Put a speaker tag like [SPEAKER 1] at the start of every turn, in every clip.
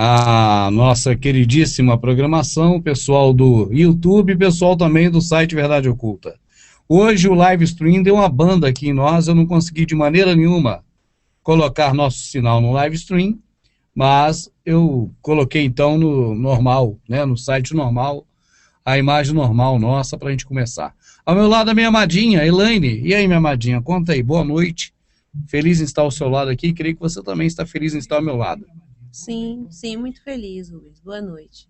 [SPEAKER 1] a nossa queridíssima programação, o pessoal do YouTube, pessoal também do site Verdade Oculta. Hoje o live stream deu uma banda aqui em nós, eu não consegui de maneira nenhuma colocar nosso sinal no live stream, mas eu coloquei então no normal, né, no site normal, a imagem normal nossa para a gente começar. Ao meu lado a minha amadinha, Elaine. E aí, minha amadinha, conta aí, boa noite. Feliz em estar ao seu lado aqui, creio que você também está feliz em estar ao meu lado.
[SPEAKER 2] Sim, sim, muito feliz, Luiz. Boa noite.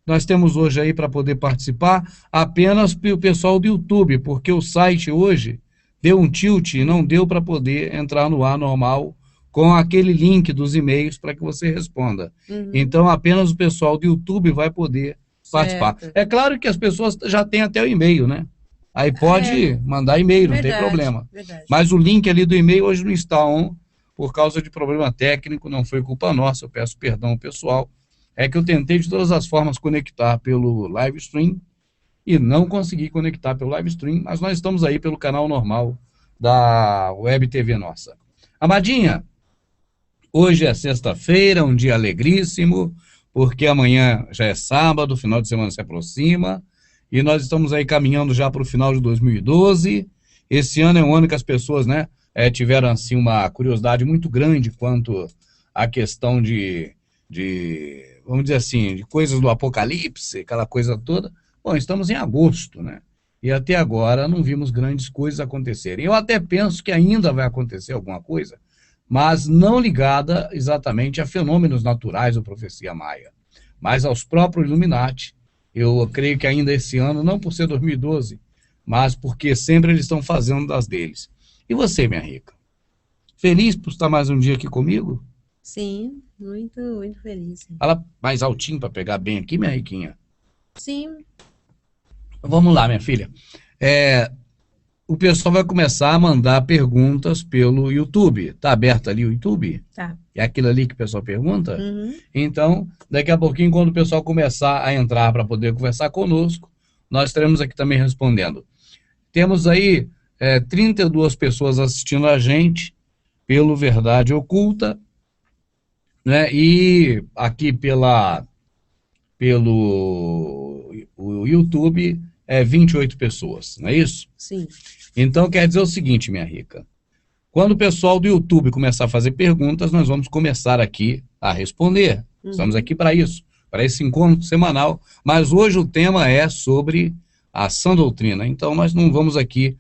[SPEAKER 1] Nós temos hoje aí para poder participar apenas o pessoal do YouTube, porque o site hoje deu um tilt e não deu para poder entrar no ar normal com aquele link dos e-mails para que você responda. Então apenas o pessoal do YouTube vai poder participar.
[SPEAKER 2] Certo.
[SPEAKER 1] É claro que as pessoas já têm até o e-mail, né? Aí pode mandar e-mail, não tem problema.
[SPEAKER 2] Verdade.
[SPEAKER 1] Mas o link ali do e-mail hoje não está on por causa de problema técnico, não foi culpa nossa, eu peço perdão ao pessoal. É que eu tentei de todas as formas conectar pelo live stream e não consegui conectar pelo live stream, mas nós estamos aí pelo canal normal da Web TV nossa. Amadinha, hoje é sexta-feira, um dia alegríssimo, porque amanhã já é sábado, final de semana se aproxima, e nós estamos aí caminhando já para o final de 2012. Esse ano é um ano que as pessoas, né, tiveram assim uma curiosidade muito grande quanto à questão vamos dizer assim, de coisas do apocalipse, aquela coisa toda. Bom, estamos em agosto, né? E até agora não vimos grandes coisas acontecerem. Eu até penso que ainda vai acontecer alguma coisa, mas não ligada exatamente a fenômenos naturais ou profecia maia, mas aos próprios Illuminati. Eu creio que ainda esse ano, não por ser 2012, mas porque sempre eles estão fazendo das deles. E você, minha rica? Feliz por estar mais um dia aqui comigo?
[SPEAKER 2] Sim, muito, muito feliz.
[SPEAKER 1] Fala mais altinho para pegar bem aqui, minha riquinha.
[SPEAKER 2] Sim.
[SPEAKER 1] Vamos lá, minha filha. O pessoal vai começar a mandar perguntas pelo YouTube. Tá aberto ali o YouTube?
[SPEAKER 2] Tá.
[SPEAKER 1] É aquilo ali que o pessoal pergunta? Então, daqui a pouquinho, quando o pessoal começar a entrar para poder conversar conosco, nós estaremos aqui também respondendo. Temos aí 32 pessoas assistindo a gente pelo Verdade Oculta, né? E aqui pelo o YouTube 28 pessoas, não é isso?
[SPEAKER 2] Sim.
[SPEAKER 1] Então quer dizer o seguinte, minha rica, quando o pessoal do YouTube começar a fazer perguntas, nós vamos começar aqui a responder. Estamos aqui para isso, para esse encontro semanal, mas hoje o tema é sobre a sã doutrina, então nós não vamos aqui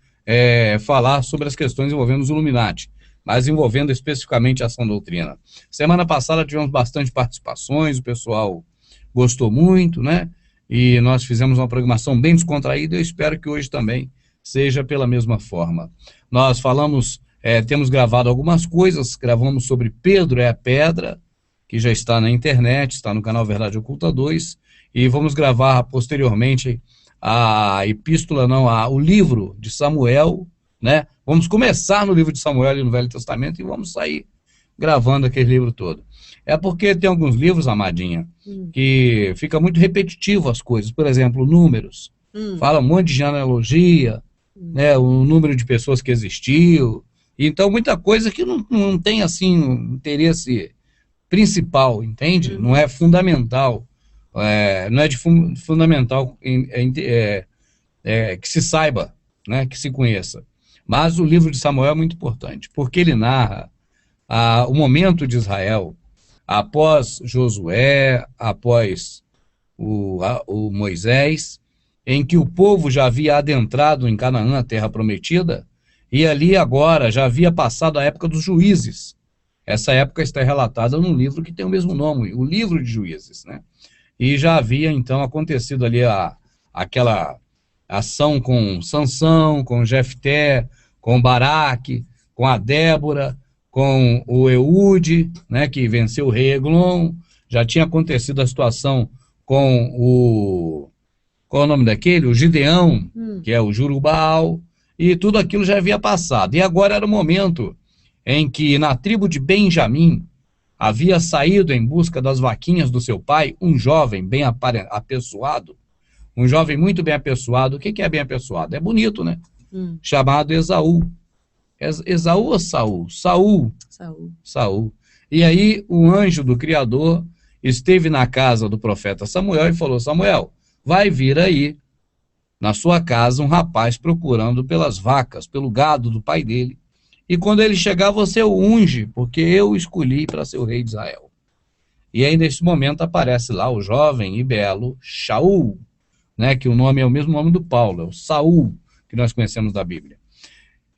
[SPEAKER 1] falar sobre as questões envolvendo os Illuminati, mas envolvendo especificamente a sã doutrina. Semana passada tivemos bastante participações, o pessoal gostou muito, né? E nós fizemos uma programação bem descontraída, eu espero que hoje também seja pela mesma forma. Nós falamos, temos gravado algumas coisas, gravamos sobre Pedro é a Pedra, que já está na internet, está no canal Verdade Oculta 2, e vamos gravar posteriormente o livro de Samuel, né? Vamos começar no livro de Samuel e no Velho Testamento e vamos sair gravando aquele livro todo. É porque tem alguns livros, amadinha, que fica muito repetitivo as coisas. Por exemplo, Números. Fala um monte de genealogia, né, o número de pessoas que existiu. Então, muita coisa que não tem, assim, um interesse principal, entende? Não é fundamental. Não é de fundamental que se saiba, né, que se conheça. Mas o livro de Samuel é muito importante, porque ele narra o momento de Israel após Josué, após o Moisés, em que o povo já havia adentrado em Canaã, a terra prometida, e ali agora já havia passado a época dos juízes. Essa época está relatada num livro que tem o mesmo nome, o livro de Juízes, né? E já havia então acontecido ali aquela ação com Sansão, com Jefté, com Baraque, com a Débora, com o Eude, né, que venceu o rei Eglon. Já tinha acontecido a situação com qual é o nome daquele? O Gideão, que é o Jurubal, e tudo aquilo já havia passado. E agora era o momento em que na tribo de Benjamim havia saído em busca das vaquinhas do seu pai um jovem bem apessoado, um jovem muito bem apessoado. O que é bem apessoado? É bonito, né? Chamado Esaú. Esaú ou Saul? Saul.
[SPEAKER 2] Saúl.
[SPEAKER 1] Saul. E aí o anjo do Criador esteve na casa do profeta Samuel e falou: Samuel, vai vir aí na sua casa um rapaz procurando pelas vacas, pelo gado do pai dele. E quando ele chegar, você o unge, porque eu o escolhi para ser o rei de Israel. E aí, nesse momento, aparece lá o jovem e belo Shaul, né, que o nome é o mesmo nome do Paulo, é o Saul, que nós conhecemos da Bíblia.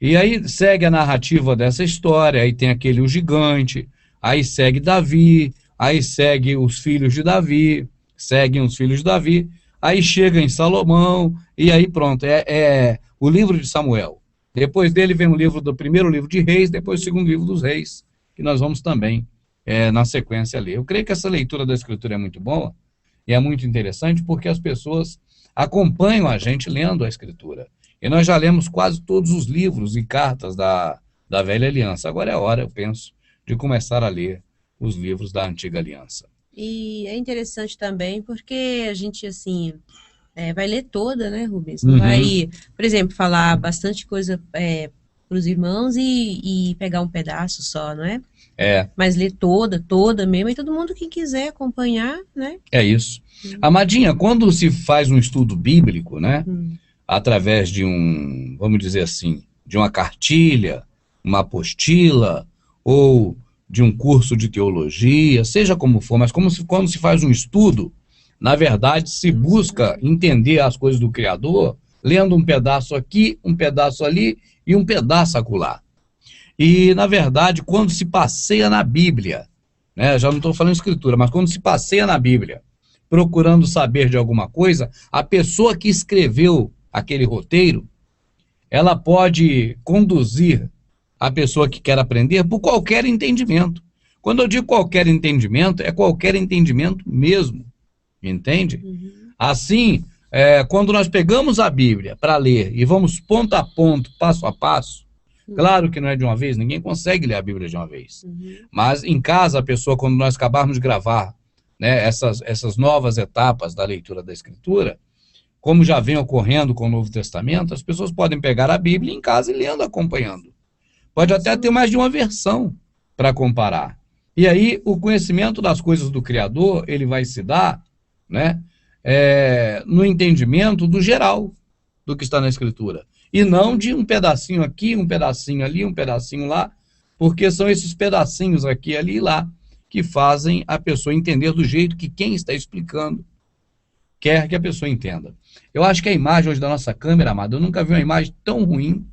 [SPEAKER 1] E aí segue a narrativa dessa história, aí tem o gigante, aí segue Davi, aí segue os filhos de Davi, seguem os filhos de Davi, aí chega em Salomão, e aí pronto, é o livro de Samuel. Depois dele vem do primeiro livro de Reis, depois o segundo livro dos Reis, que nós vamos também, na sequência, ler. Eu creio que essa leitura da Escritura é muito boa, e é muito interessante, porque as pessoas acompanham a gente lendo a Escritura. E nós já lemos quase todos os livros e cartas da Velha Aliança. Agora é hora, eu penso, de começar a ler os livros da Antiga Aliança.
[SPEAKER 2] E é interessante também porque a gente, assim, vai ler toda, né, Rubens? Não vai, por exemplo, falar bastante coisa para os irmãos e pegar um pedaço só, não é? Mas ler toda mesmo, e todo mundo que quiser acompanhar, né?
[SPEAKER 1] É isso. Amadinha, quando se faz um estudo bíblico, né, através de vamos dizer assim, de uma cartilha, uma apostila, ou de um curso de teologia, seja como for, mas quando se faz um estudo, na verdade, se busca entender as coisas do Criador, lendo um pedaço aqui, um pedaço ali e um pedaço acolá. E, na verdade, quando se passeia na Bíblia, né, já não estou falando Escritura, mas quando se passeia na Bíblia, procurando saber de alguma coisa, a pessoa que escreveu aquele roteiro, ela pode conduzir a pessoa que quer aprender por qualquer entendimento. Quando eu digo qualquer entendimento, é qualquer entendimento mesmo, entende? Assim, quando nós pegamos a Bíblia para ler e vamos ponto a ponto, passo a passo, claro que não é de uma vez, ninguém consegue ler a Bíblia de uma vez. Mas em casa, a pessoa, quando nós acabarmos de gravar, né, essas novas etapas da leitura da Escritura, como já vem ocorrendo com o Novo Testamento, as pessoas podem pegar a Bíblia em casa e lendo, acompanhando. Pode até ter mais de uma versão para comparar. E aí, o conhecimento das coisas do Criador, ele vai se dar, né, no entendimento do geral do que está na Escritura. E não de um pedacinho aqui, um pedacinho ali, um pedacinho lá, porque são esses pedacinhos aqui, ali e lá que fazem a pessoa entender do jeito que quem está explicando quer que a pessoa entenda. Eu acho que a imagem hoje da nossa câmera, amado, eu nunca vi uma imagem tão ruim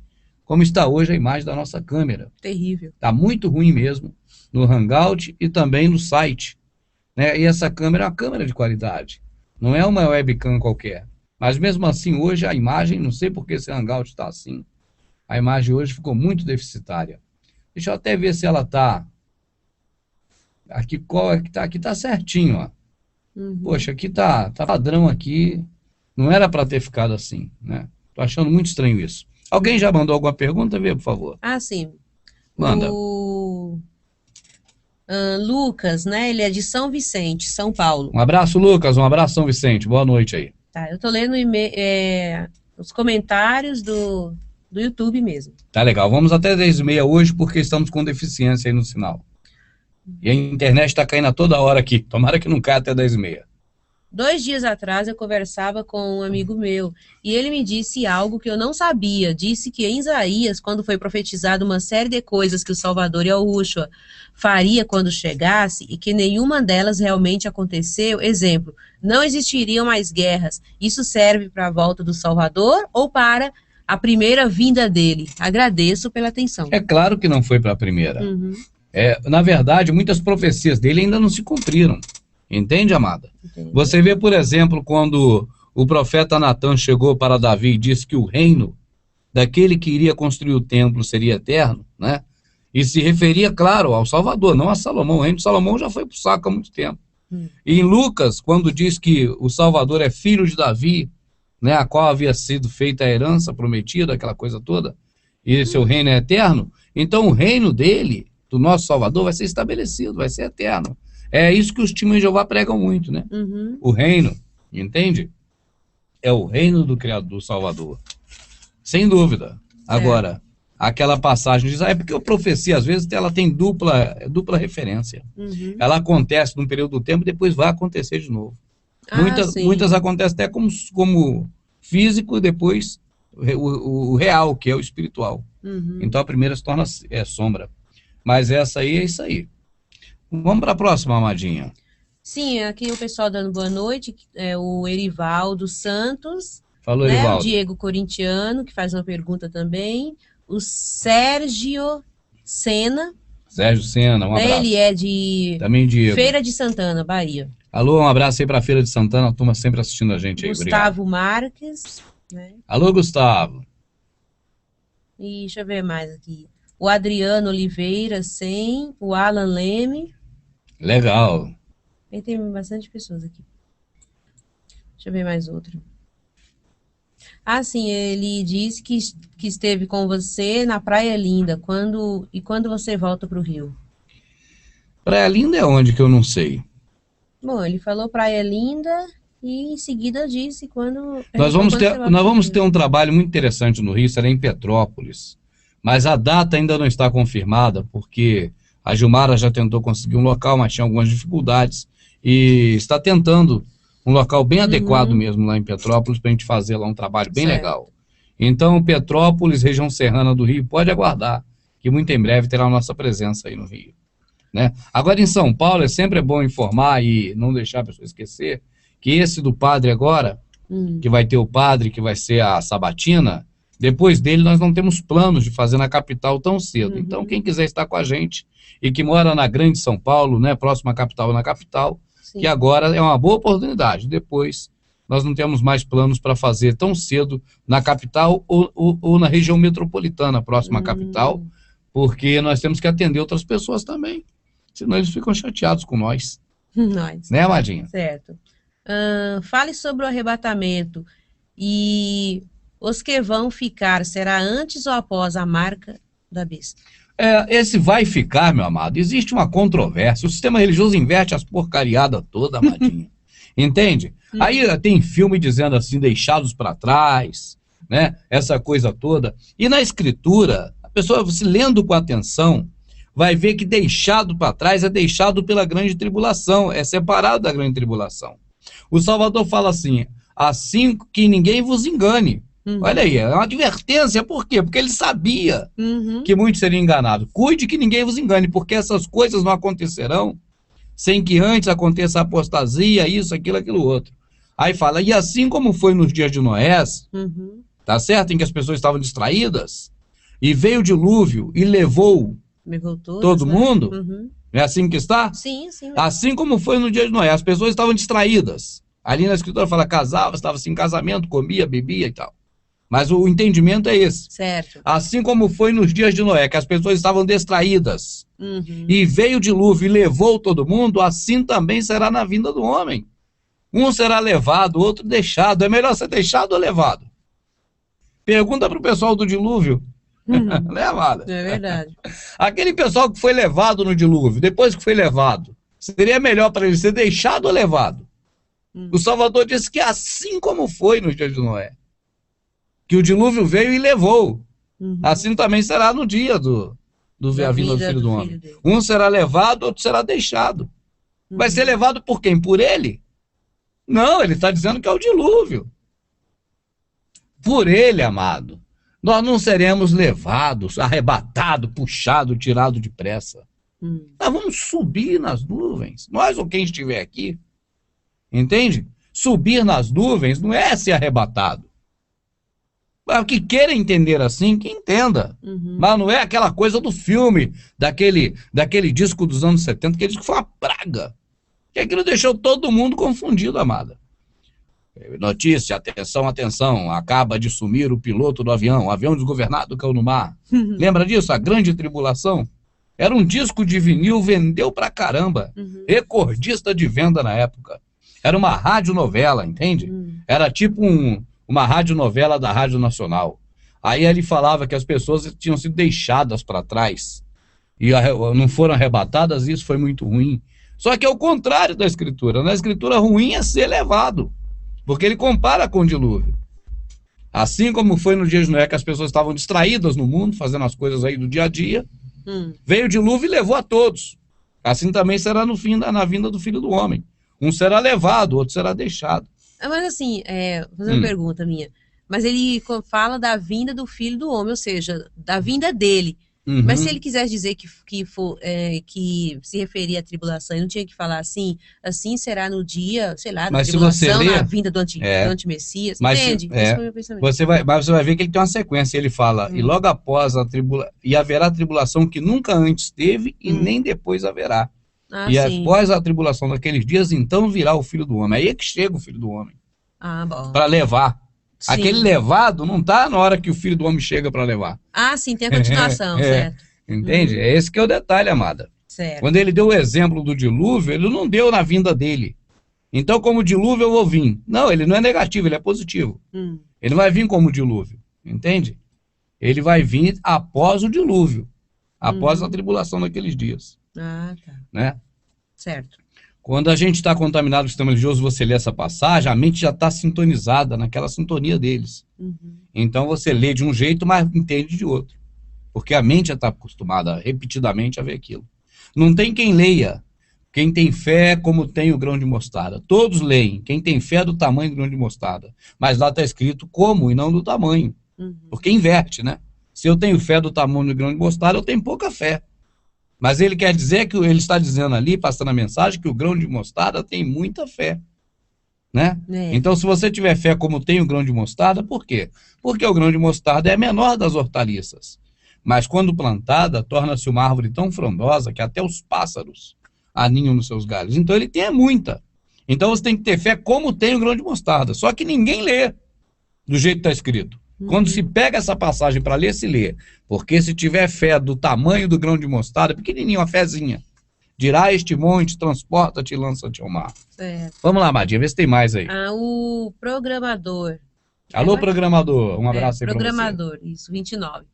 [SPEAKER 1] como está hoje a imagem da nossa câmera.
[SPEAKER 2] Terrível.
[SPEAKER 1] Está muito ruim mesmo, no Hangout e também no site, né? E essa câmera é uma câmera de qualidade, não é uma webcam qualquer. Mas mesmo assim, hoje a imagem, não sei por que esse Hangout está assim, a imagem hoje ficou muito deficitária. Deixa eu até ver se ela está... Aqui, qual é que está? Aqui está certinho, ó. Poxa, aqui tá padrão aqui, não era para ter ficado assim, né? Tô achando muito estranho isso. Alguém já mandou alguma pergunta? Vê, por favor.
[SPEAKER 2] Ah, sim.
[SPEAKER 1] Manda.
[SPEAKER 2] O Lucas, né? Ele é de São Vicente, São Paulo.
[SPEAKER 1] Um abraço, Lucas. Um abraço, São Vicente. Boa noite aí.
[SPEAKER 2] Tá, eu tô lendo os comentários do YouTube mesmo.
[SPEAKER 1] Tá legal. Vamos até 10h30 hoje, porque estamos com deficiência aí no sinal. E a internet está caindo a toda hora aqui. Tomara que não caia até 10h30.
[SPEAKER 2] 2 dias atrás eu conversava com um amigo meu e ele me disse algo que eu não sabia. Disse que em Isaías, quando foi profetizado uma série de coisas que o Salvador Yahushua faria quando chegasse e que nenhuma delas realmente aconteceu. Exemplo, não existiriam mais guerras. Isso serve para a volta do Salvador ou para a primeira vinda dele? Agradeço pela atenção.
[SPEAKER 1] É claro que não foi para a primeira. Na verdade, muitas profecias dele ainda não se cumpriram. Entende, amada? Entendi. Você vê, por exemplo, quando o profeta Natã chegou para Davi e disse que o reino daquele que iria construir o templo seria eterno, né? E se referia, claro, ao Salvador, não a Salomão. O reino de Salomão já foi para o saco há muito tempo. E em Lucas, quando diz que o Salvador é filho de Davi, né, a qual havia sido feita a herança prometida, aquela coisa toda, e seu reino é eterno, então o reino dele, do nosso Salvador, vai ser estabelecido, vai ser eterno. É isso que os testemunhos de Jeová pregam muito, né? O reino, entende? É o reino do Criador, do Salvador. Sem dúvida. Agora, aquela passagem de Isaías, porque a profecia, às vezes, ela tem dupla referência.
[SPEAKER 2] Uhum.
[SPEAKER 1] Ela acontece num período do tempo e depois vai acontecer de novo.
[SPEAKER 2] Sim.
[SPEAKER 1] Muitas acontecem até como físico e depois o real, que é o espiritual.
[SPEAKER 2] Uhum.
[SPEAKER 1] Então a primeira se torna sombra. Mas essa aí é isso aí. Vamos para a próxima, Amadinha.
[SPEAKER 2] Sim, aqui o pessoal dando boa noite, é o Erivaldo Santos.
[SPEAKER 1] Falou,
[SPEAKER 2] né?
[SPEAKER 1] Erivaldo.
[SPEAKER 2] O Diego Corintiano, que faz uma pergunta também. O Sérgio Sena.
[SPEAKER 1] Sérgio Sena, um abraço.
[SPEAKER 2] Ele é de
[SPEAKER 1] também Diego.
[SPEAKER 2] Feira de Santana, Bahia.
[SPEAKER 1] Alô, um abraço aí para a Feira de Santana, a turma sempre assistindo a gente aí.
[SPEAKER 2] Gustavo
[SPEAKER 1] Obrigado.
[SPEAKER 2] Marques. Né?
[SPEAKER 1] Alô, Gustavo.
[SPEAKER 2] E deixa eu ver mais aqui. O Adriano Oliveira, o Alan Leme.
[SPEAKER 1] Legal.
[SPEAKER 2] E tem bastante pessoas aqui. Deixa eu ver mais outro. Sim, ele disse que esteve com você na Praia Linda. Quando você volta para o Rio?
[SPEAKER 1] Praia Linda é onde que eu não sei?
[SPEAKER 2] Bom, ele falou Praia Linda e em seguida disse quando...
[SPEAKER 1] Nós vamos ter um trabalho muito interessante no Rio, será em Petrópolis. Mas a data ainda não está confirmada, porque a Gilmara já tentou conseguir um local, mas tinha algumas dificuldades. E está tentando um local bem adequado mesmo lá em Petrópolis, para a gente fazer lá um trabalho bem legal. Então, Petrópolis, região serrana do Rio, pode aguardar, que muito em breve terá a nossa presença aí no Rio. Né? Agora, em São Paulo, sempre é bom informar e não deixar a pessoa esquecer que esse do padre agora, que vai ter o padre, que vai ser a sabatina, depois dele nós não temos planos de fazer na capital tão cedo. Então, quem quiser estar com a gente e que mora na Grande São Paulo, né, próxima à capital ou na capital, que agora é uma boa oportunidade. Depois, nós não temos mais planos para fazer tão cedo na capital ou na região metropolitana, próxima à capital, porque nós temos que atender outras pessoas também. Senão eles ficam chateados com nós. Né, Amadinha?
[SPEAKER 2] Certo. Fale sobre o arrebatamento. E os que vão ficar, será antes ou após a marca da besta?
[SPEAKER 1] Esse vai ficar, meu amado, existe uma controvérsia. O sistema religioso inverte as porcariadas toda, Amadinha. Entende? Aí tem filme dizendo assim, deixados para trás, né? Essa coisa toda. E na escritura, a pessoa, se lendo com atenção, vai ver que deixado para trás é deixado pela grande tribulação, é separado da grande tribulação. O Salvador fala assim que ninguém vos engane. Olha aí, é uma advertência, por quê? Porque ele sabia que muitos seriam enganados. Cuide que ninguém vos engane, porque essas coisas não acontecerão sem que antes aconteça a apostasia, isso, aquilo, outro. Aí fala, e assim como foi nos dias de Noé, tá certo? Em que as pessoas estavam distraídas, e veio o dilúvio e levou todo mundo, é assim que está?
[SPEAKER 2] Sim, sim.
[SPEAKER 1] Assim como foi no dia de Noé, as pessoas estavam distraídas. Ali na escritura fala, casava, estava assim em casamento, comia, bebia e tal. Mas o entendimento é esse.
[SPEAKER 2] Certo.
[SPEAKER 1] Assim como foi nos dias de Noé, que as pessoas estavam distraídas, e veio o dilúvio e levou todo mundo, assim também será na vinda do homem. Um será levado, o outro deixado. É melhor ser deixado ou levado? Pergunta para o pessoal do dilúvio. Né, amada?
[SPEAKER 2] É verdade.
[SPEAKER 1] Aquele pessoal que foi levado no dilúvio, depois que foi levado, seria melhor para ele ser deixado ou levado? O Salvador disse que assim como foi nos dias de Noé, que o dilúvio veio e levou. Assim também será no dia da vinda do Filho do Homem. Um será levado, outro será deixado. Vai ser levado por quem? Por ele? Não, ele está dizendo que é o dilúvio. Por ele, amado. Nós não seremos levados, arrebatados, puxados, tirados depressa. Nós vamos subir nas nuvens. Nós ou quem estiver aqui. Entende? Subir nas nuvens não é ser arrebatado. O que queira entender assim, que entenda. Mas não é aquela coisa do filme, daquele disco dos anos 70, que ele disse que foi uma praga. Que aquilo deixou todo mundo confundido, amada. Notícia, atenção, atenção, acaba de sumir o piloto do avião, o avião desgovernado caiu no mar. Lembra disso? A grande tribulação? Era um disco de vinil, vendeu pra caramba. Recordista de venda na época. Era uma radionovela, entende? Era tipo uma radionovela da Rádio Nacional. Aí ele falava que as pessoas tinham sido deixadas para trás e não foram arrebatadas, e isso foi muito ruim. Só que é o contrário da escritura. Na escritura, ruim é ser levado, porque ele compara com o dilúvio. Assim como foi no dia de Noé, que as pessoas estavam distraídas no mundo, fazendo as coisas aí do dia a dia, veio o dilúvio e levou a todos. Assim também será no fim na vinda do Filho do Homem. Um será levado, outro será deixado.
[SPEAKER 2] Mas assim, vou fazer uma pergunta minha. Mas ele fala da vinda do Filho do Homem, ou seja, da vinda dele. Mas se ele quisesse dizer que se referia à tribulação, ele não tinha que falar assim será no dia, sei lá, da
[SPEAKER 1] Mas
[SPEAKER 2] tribulação,
[SPEAKER 1] na
[SPEAKER 2] vida do anti-messias, entende?
[SPEAKER 1] Esse foi o meu pensamento. Você vai ver que ele tem uma sequência, ele fala, e logo após a tribulação, e haverá tribulação que nunca antes teve e nem depois haverá. E após a tribulação daqueles dias, então virá o Filho do Homem. Aí é que chega o Filho do Homem.
[SPEAKER 2] Bom.
[SPEAKER 1] Para levar. Sim. Aquele levado não está na hora que o Filho do Homem chega para levar.
[SPEAKER 2] Sim, tem a continuação, certo.
[SPEAKER 1] Entende? É esse que é o detalhe, amada.
[SPEAKER 2] Certo.
[SPEAKER 1] Quando ele deu o exemplo do dilúvio, ele não deu na vinda dele. Então, como dilúvio, eu vou vir. Não, ele não é negativo, ele é positivo. Ele vai vir como dilúvio, entende? Ele vai vir após o dilúvio, após a tribulação daqueles dias.
[SPEAKER 2] Tá.
[SPEAKER 1] Né?
[SPEAKER 2] Certo.
[SPEAKER 1] Quando a gente está contaminado com o sistema religioso, você lê essa passagem, a mente já está sintonizada naquela sintonia deles. Então você lê de um jeito, mas entende de outro. Porque a mente já está acostumada repetidamente a ver aquilo. Não tem quem leia. Quem tem fé como tem o grão de mostarda. Todos leem. Quem tem fé é do tamanho do grão de mostarda. Mas lá está escrito como e não do tamanho. Porque inverte, né? Se eu tenho fé do tamanho do grão de mostarda, eu tenho pouca fé. Mas ele quer dizer que ele está dizendo ali, passando a mensagem, que o grão de mostarda tem muita fé. Né? Então, se você tiver fé como tem o grão de mostarda, por quê? Porque o grão de mostarda é a menor das hortaliças. Mas quando plantada, torna-se uma árvore tão frondosa que até os pássaros aninham nos seus galhos. Então, ele tem muita. Então, você tem que ter fé como tem o grão de mostarda. Só que ninguém lê do jeito que está escrito. Quando se pega essa passagem para ler, se lê. Porque se tiver fé do tamanho do grão de mostarda, pequenininho, uma fezinha, dirá este monte, transporta-te e lança-te ao mar.
[SPEAKER 2] Certo.
[SPEAKER 1] Vamos lá, Madinha, vê se tem mais aí.
[SPEAKER 2] O programador.
[SPEAKER 1] Alô, programador. Um abraço aí para você.
[SPEAKER 2] Programador, isso, 29.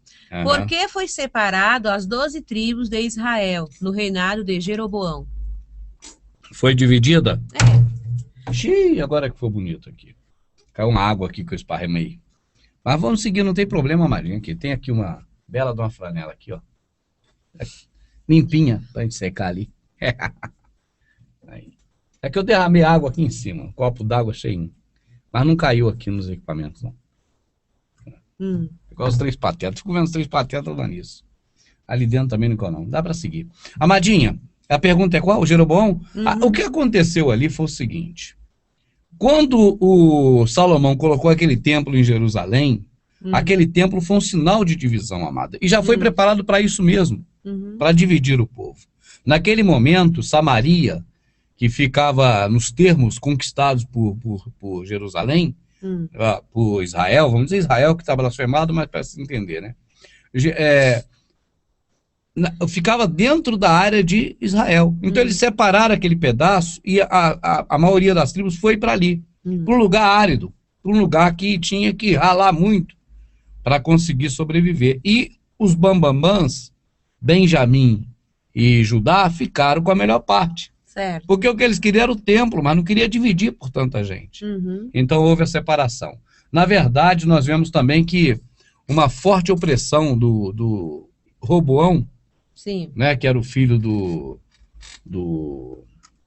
[SPEAKER 2] Por que foi separado as 12 tribos de Israel no reinado de Jeroboão?
[SPEAKER 1] Foi dividida? Xiii, agora que foi bonito aqui. Caiu uma água aqui que eu esparramei. Mas vamos seguir, não tem problema, Marinha. Aqui. Tem aqui uma bela de uma franela aqui, ó. Limpinha, pra gente secar ali. Aí. É que eu derramei água aqui em cima, um copo d'água cheinho. Mas não caiu aqui nos equipamentos, não. Igual os Três Patetas. Fico vendo os Três Patetas lá nisso. Ali dentro também não. Dá pra seguir. Amadinha, a pergunta é qual? O Jeroboão? O que aconteceu ali foi o seguinte. Quando o Salomão colocou aquele templo em Jerusalém, aquele templo foi um sinal de divisão, amada. E já foi preparado para isso mesmo, para dividir o povo. Naquele momento, Samaria, que ficava nos termos conquistados por Jerusalém, por Israel, vamos dizer Israel que está blasfemado, mas para se entender, né? Ficava dentro da área de Israel. Então eles separaram aquele pedaço e a maioria das tribos foi para ali, para um lugar árido, para um lugar que tinha que ralar muito para conseguir sobreviver. E os bambambãs, Benjamim e Judá, ficaram com a melhor parte.
[SPEAKER 2] Certo.
[SPEAKER 1] Porque o que eles queriam era o templo, mas não queria dividir por tanta gente. Então houve a separação. Na verdade, nós vemos também que uma forte opressão do Roboão,
[SPEAKER 2] sim,
[SPEAKER 1] né, que era o filho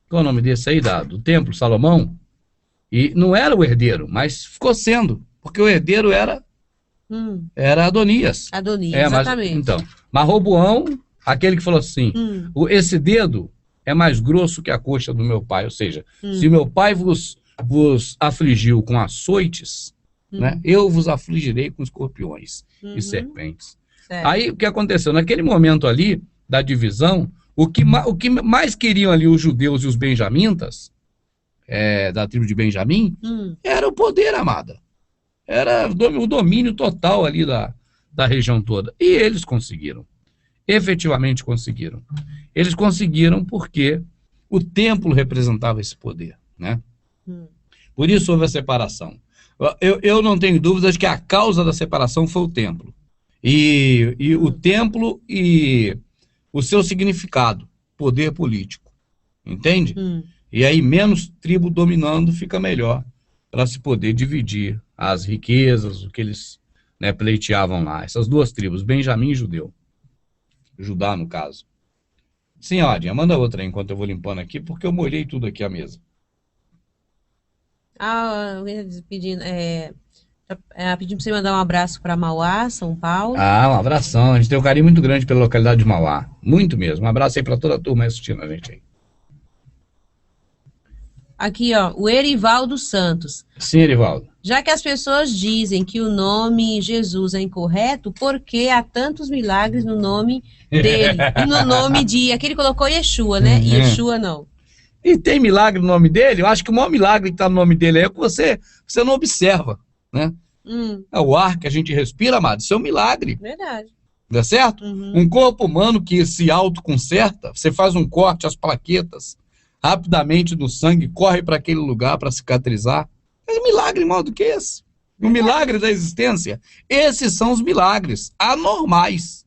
[SPEAKER 1] qual é o nome desse aí, do templo, Salomão, e não era o herdeiro, mas ficou sendo, porque o herdeiro era Adonias.
[SPEAKER 2] Exatamente.
[SPEAKER 1] Mas Roboão, aquele que falou assim, esse dedo é mais grosso que a coxa do meu pai, ou seja, se meu pai vos afligiu com açoites, né, eu vos afligirei com escorpiões e serpentes.
[SPEAKER 2] Certo.
[SPEAKER 1] Aí o que aconteceu? Naquele momento ali da divisão, o que mais queriam ali os judeus e os benjamintas, da tribo de Benjamim, era o poder, amada. Era o domínio total ali da região toda. E eles conseguiram. Efetivamente conseguiram. Eles conseguiram porque o templo representava esse poder, né? Por isso houve a separação. Eu não tenho dúvidas de que a causa da separação foi o templo. E o templo e o seu significado, poder político, entende? E aí menos tribo dominando fica melhor para se poder dividir as riquezas, o que eles, né, pleiteavam lá. Essas duas tribos, Benjamim e Judeu. Judá, no caso. Sim, Adinha, manda outra aí enquanto eu vou limpando aqui, porque eu molhei tudo aqui a mesa.
[SPEAKER 2] Pedindo, pedindo para você mandar um abraço para Mauá, São Paulo.
[SPEAKER 1] Ah, um abração. A gente tem um carinho muito grande pela localidade de Mauá. Muito mesmo. Um abraço aí para toda a turma assistindo a gente aí.
[SPEAKER 2] Aqui, ó, o Erivaldo Santos.
[SPEAKER 1] Sim, Erivaldo.
[SPEAKER 2] Já que as pessoas dizem que o nome Jesus é incorreto, por que há tantos milagres no nome dele? E no nome de... Aqui ele colocou Yeshua, né? Yeshua não.
[SPEAKER 1] E tem milagre no nome dele? Eu acho que o maior milagre que está no nome dele é que você não observa, né? É o ar que a gente respira, amado. Isso é um milagre.
[SPEAKER 2] Verdade.
[SPEAKER 1] Não é certo? Um corpo humano que se autoconserta, você faz um corte, as plaquetas, rapidamente no sangue, corre para aquele lugar para cicatrizar. É um milagre maior do que esse. O milagre da existência. Esses são os milagres anormais.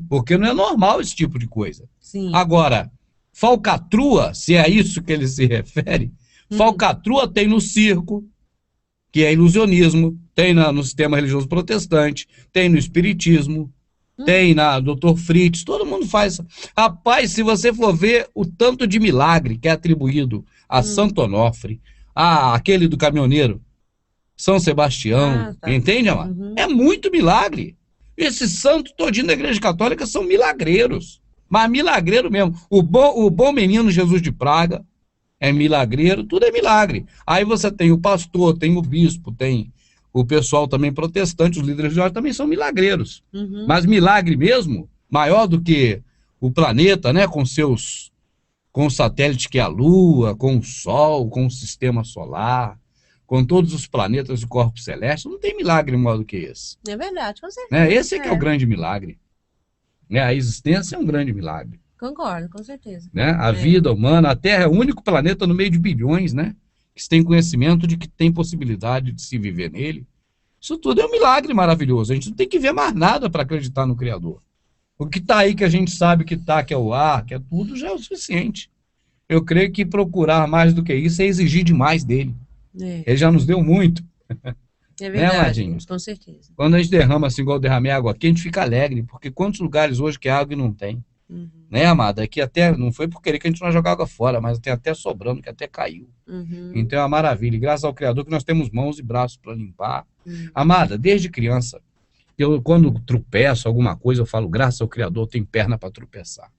[SPEAKER 1] Porque não é normal esse tipo de coisa.
[SPEAKER 2] Sim.
[SPEAKER 1] Agora, falcatrua, se é a isso que ele se refere, falcatrua tem no circo, que é ilusionismo, tem no sistema religioso protestante, tem no espiritismo, tem na Dr. Fritz, todo mundo faz. Rapaz, se você for ver o tanto de milagre que é atribuído a Santo Onofre, a aquele do caminhoneiro, São Sebastião, entende, amado? É muito milagre. Esses santos todinho da Igreja Católica são milagreiros, mas milagreiro mesmo. O bom menino Jesus de Praga é milagreiro, tudo é milagre. Aí você tem o pastor, tem o bispo, tem o pessoal também protestante, os líderes religiosos também são milagreiros. Mas milagre mesmo, maior do que o planeta, né, com o satélite que é a Lua, com o Sol, com o sistema solar, com todos os planetas e corpos celestes, não tem milagre maior do que esse.
[SPEAKER 2] É verdade, com certeza.
[SPEAKER 1] Né? Esse é que é o grande milagre. Né? A existência é um grande milagre.
[SPEAKER 2] Concordo, com certeza.
[SPEAKER 1] Né? A vida humana, a Terra é o único planeta no meio de bilhões, né? Que se tem conhecimento de que tem possibilidade de se viver nele. Isso tudo é um milagre maravilhoso. A gente não tem que ver mais nada para acreditar no Criador. O que está aí que a gente sabe que está, que é o ar, que é tudo, já é o suficiente. Eu creio que procurar mais do que isso é exigir demais dele. Ele já nos deu muito.
[SPEAKER 2] É verdade,
[SPEAKER 1] né,
[SPEAKER 2] com certeza.
[SPEAKER 1] Quando a gente derrama assim, igual eu derramei água aqui, a gente fica alegre, porque quantos lugares hoje que a água não tem? Né, amada? Aqui até, não foi por querer que a gente não jogar água fora, mas tem até sobrando, que até caiu. Então é uma maravilha. E graças ao Criador que nós temos mãos e braços para limpar. Amada, desde criança, eu quando tropeço alguma coisa, eu falo, graças ao Criador, tem perna para tropeçar.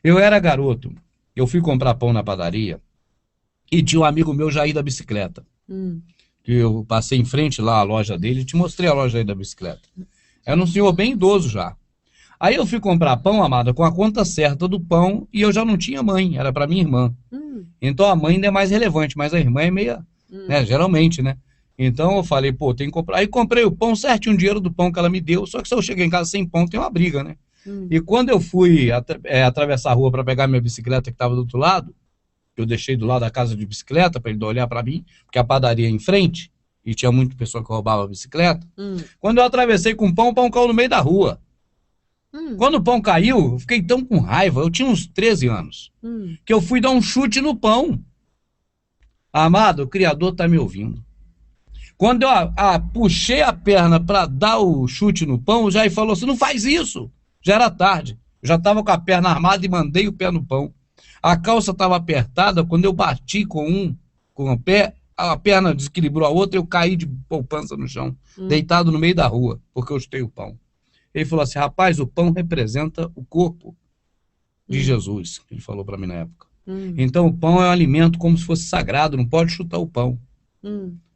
[SPEAKER 1] Eu era garoto, eu fui comprar pão na padaria e tinha um amigo meu já aí da bicicleta. Que eu passei em frente lá à loja dele e te mostrei a loja aí da bicicleta. Era um senhor bem idoso já. Aí eu fui comprar pão, amada, com a conta certa do pão e eu já não tinha mãe, era para minha irmã. Então a mãe ainda é mais relevante, mas a irmã é meia, né, geralmente, né? Então eu falei, pô, tem que comprar. Aí comprei o pão certinho, o dinheiro do pão que ela me deu, só que se eu cheguei em casa sem pão, tem uma briga, né? E quando eu fui atravessar a rua para pegar minha bicicleta que estava do outro lado, eu deixei do lado da casa de bicicleta para ele olhar para mim, porque a padaria é em frente, e tinha muita pessoa que roubava a bicicleta. Quando eu atravessei com o pão caiu no meio da rua. Quando o pão caiu, eu fiquei tão com raiva, eu tinha uns 13 anos, que eu fui dar um chute no pão. Amado, o Criador está me ouvindo. Quando eu puxei a perna para dar o chute no pão, o Jair falou assim, não faz isso. Já era tarde, eu já estava com a perna armada e mandei o pé no pão. A calça estava apertada, quando eu bati com o pé, a perna desequilibrou a outra, eu caí de poupança no chão, deitado no meio da rua, porque eu chutei o pão. Ele falou assim, rapaz, o pão representa o corpo de Jesus, ele falou para mim na época. Então o pão é um alimento como se fosse sagrado, não pode chutar o pão.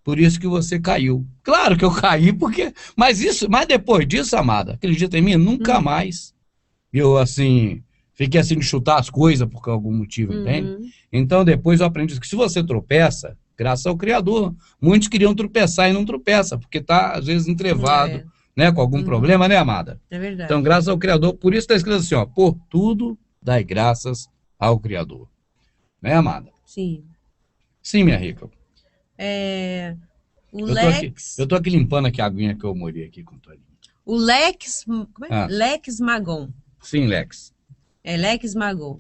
[SPEAKER 1] Por isso que você caiu. Claro que eu caí, porque... Mas depois disso, amada, acredita em mim, nunca mais eu, assim, fiquei assim de chutar as coisas por algum motivo, entende? Então depois eu aprendi que se você tropeça, graças ao Criador, muitos queriam tropeçar e não tropeça, porque tá, às vezes, entrevado, né, com algum problema, né, amada?
[SPEAKER 2] É verdade.
[SPEAKER 1] Então, graças ao Criador, por isso está escrito assim, ó, por tudo dai graças ao Criador. Né, amada?
[SPEAKER 2] Sim.
[SPEAKER 1] Sim, minha rica.
[SPEAKER 2] Eu
[SPEAKER 1] tô aqui limpando aqui a aguinha que eu molhei aqui com o Toninho.
[SPEAKER 2] O Lex, como é? Lex Magon.
[SPEAKER 1] Sim, Lex.
[SPEAKER 2] É Lex Magon.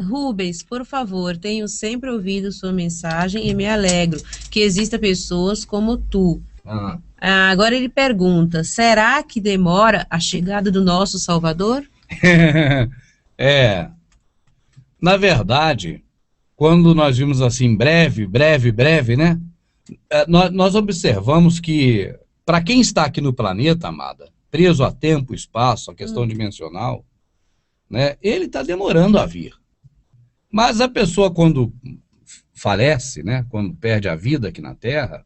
[SPEAKER 2] Rubens, por favor, tenho sempre ouvido sua mensagem e me alegro que existam pessoas como tu.
[SPEAKER 1] Ah.
[SPEAKER 2] Agora ele pergunta: será que demora a chegada do nosso Salvador?
[SPEAKER 1] É, na verdade, quando nós vimos assim, breve, breve, breve, né? Nós observamos que, para quem está aqui no planeta, amada, preso a tempo, espaço, a questão dimensional, né? Ele está demorando a vir. Mas a pessoa, quando falece, né? Quando perde a vida aqui na Terra,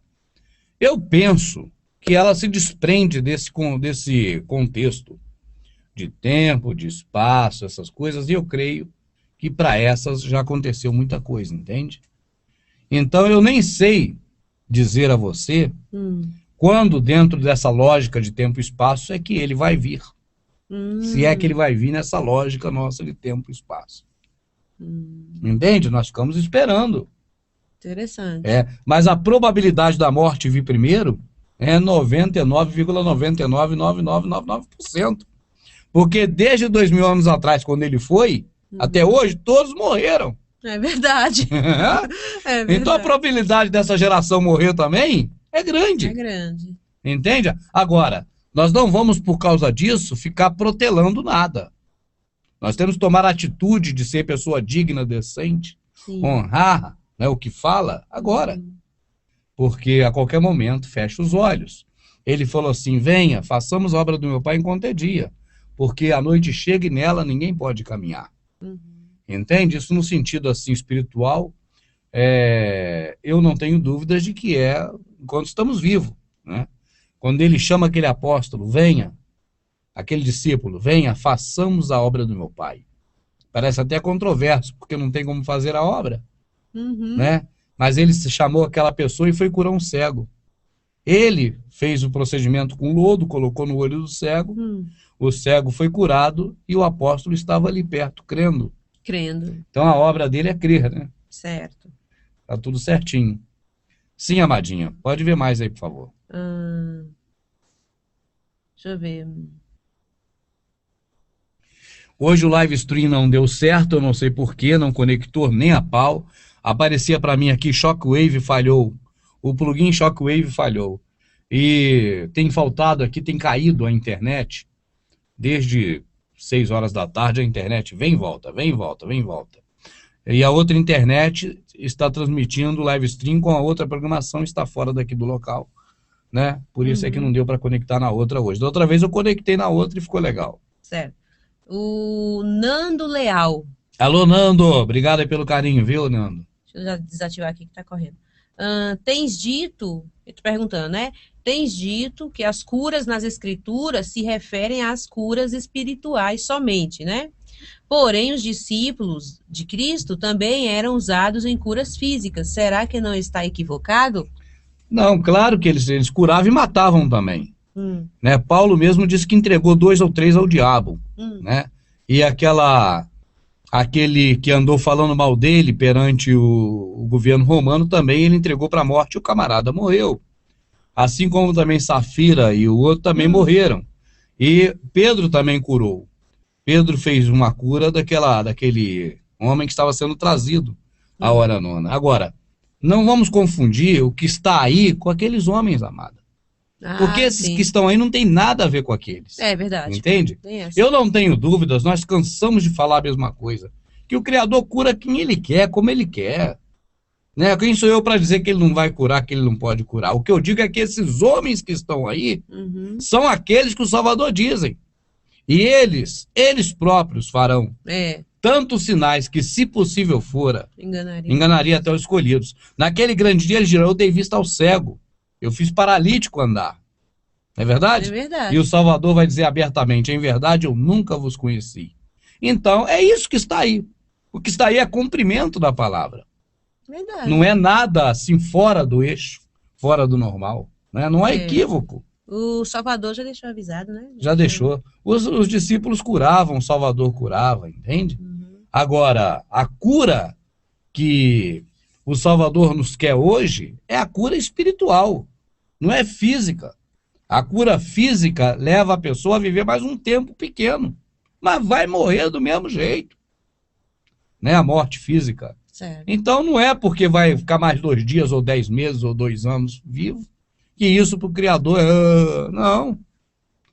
[SPEAKER 1] eu penso que ela se desprende desse contexto de tempo, de espaço, essas coisas, e eu creio que para essas já aconteceu muita coisa, entende? Então eu nem sei dizer a você quando, dentro dessa lógica de tempo e espaço, é que ele vai vir. Se é que ele vai vir nessa lógica nossa de tempo e espaço. Entende? Nós ficamos esperando.
[SPEAKER 2] Interessante.
[SPEAKER 1] Mas a probabilidade da morte vir primeiro é 99,999999%. Porque desde 2000 anos atrás, quando ele foi, até hoje, todos morreram.
[SPEAKER 2] É verdade. É verdade.
[SPEAKER 1] Então a probabilidade dessa geração morrer também é grande.
[SPEAKER 2] É grande.
[SPEAKER 1] Entende? Agora, nós não vamos, por causa disso, ficar protelando nada. Nós temos que tomar a atitude de ser pessoa digna, decente,
[SPEAKER 2] Sim.
[SPEAKER 1] honrar, né, o que fala agora. Porque a qualquer momento fecha os olhos. Ele falou assim: venha, façamos a obra do meu pai enquanto é dia, porque a noite chega e nela ninguém pode caminhar. Entende? Isso no sentido assim espiritual, eu não tenho dúvidas de que é enquanto estamos vivos, né? Quando ele chama aquele apóstolo: venha, aquele discípulo, venha, façamos a obra do meu pai. Parece até controverso, porque não tem como fazer a obra, né? Mas ele chamou aquela pessoa e foi curar um cego. Ele fez o procedimento com lodo, colocou no olho do cego, o cego foi curado e o apóstolo estava ali perto, crendo. Então a obra dele é crer, né?
[SPEAKER 2] Certo.
[SPEAKER 1] Tá tudo certinho. Sim, amadinha. Pode ver mais aí, por favor.
[SPEAKER 2] Deixa eu ver.
[SPEAKER 1] Hoje o live stream não deu certo, eu não sei porquê, não conectou nem a pau. Aparecia para mim aqui, Shockwave falhou. O plugin Shockwave falhou. E tem faltado aqui, tem caído a internet. Desde 6 horas da tarde a internet vem e volta, vem e volta, vem e volta. E a outra internet está transmitindo o live stream com a outra programação, está fora daqui do local, né? Por isso é que não deu para conectar na outra hoje. Da outra vez eu conectei na outra e ficou legal.
[SPEAKER 2] Certo. O Nando Leal.
[SPEAKER 1] Alô, Nando. Obrigado aí pelo carinho, viu, Nando?
[SPEAKER 2] Deixa eu já desativar aqui que tá correndo. Tens dito, eu tô perguntando, né? Tens dito que as curas nas escrituras se referem às curas espirituais somente, né? Porém, os discípulos de Cristo também eram usados em curas físicas. Será que não está equivocado?
[SPEAKER 1] Não, claro que eles curavam e matavam também. Né? Paulo mesmo disse que entregou 2 ou 3 ao diabo. Né? E aquele que andou falando mal dele perante o governo romano também ele entregou para a morte e o camarada morreu. Assim como também Safira e o outro também morreram. E Pedro também curou. Pedro fez uma cura daquele homem que estava sendo trazido à hora nona. Agora, não vamos confundir o que está aí com aqueles homens, amada. Porque esses que estão aí não tem nada a ver com aqueles.
[SPEAKER 2] É verdade.
[SPEAKER 1] Entende? Eu não tenho dúvidas, nós cansamos de falar a mesma coisa. Que o Criador cura quem ele quer, como ele quer. Né? Quem sou eu para dizer que ele não vai curar, que ele não pode curar? O que eu digo é que esses homens que estão aí são aqueles que o Salvador dizem. E eles próprios farão tantos sinais que, se possível fora, enganaria até os escolhidos. Naquele grande dia, ele dirá: eu dei vista ao cego, eu fiz paralítico andar. Não é verdade?
[SPEAKER 2] É verdade.
[SPEAKER 1] E o Salvador vai dizer abertamente: em verdade, eu nunca vos conheci. Então, é isso que está aí. O que está aí é cumprimento da palavra.
[SPEAKER 2] Verdade.
[SPEAKER 1] Não é nada assim fora do eixo, fora do normal. Né? Não é equívoco.
[SPEAKER 2] O Salvador já deixou avisado, né?
[SPEAKER 1] Já deixou. Os discípulos curavam, o Salvador curava, entende? Agora, a cura que o Salvador nos quer hoje é a cura espiritual, não é física. A cura física leva a pessoa a viver mais um tempo pequeno, mas vai morrer do mesmo jeito. né? A morte física.
[SPEAKER 2] Certo.
[SPEAKER 1] Então não é porque vai ficar mais 2 dias, ou 10 meses, ou 2 anos vivo, que isso para o Criador não.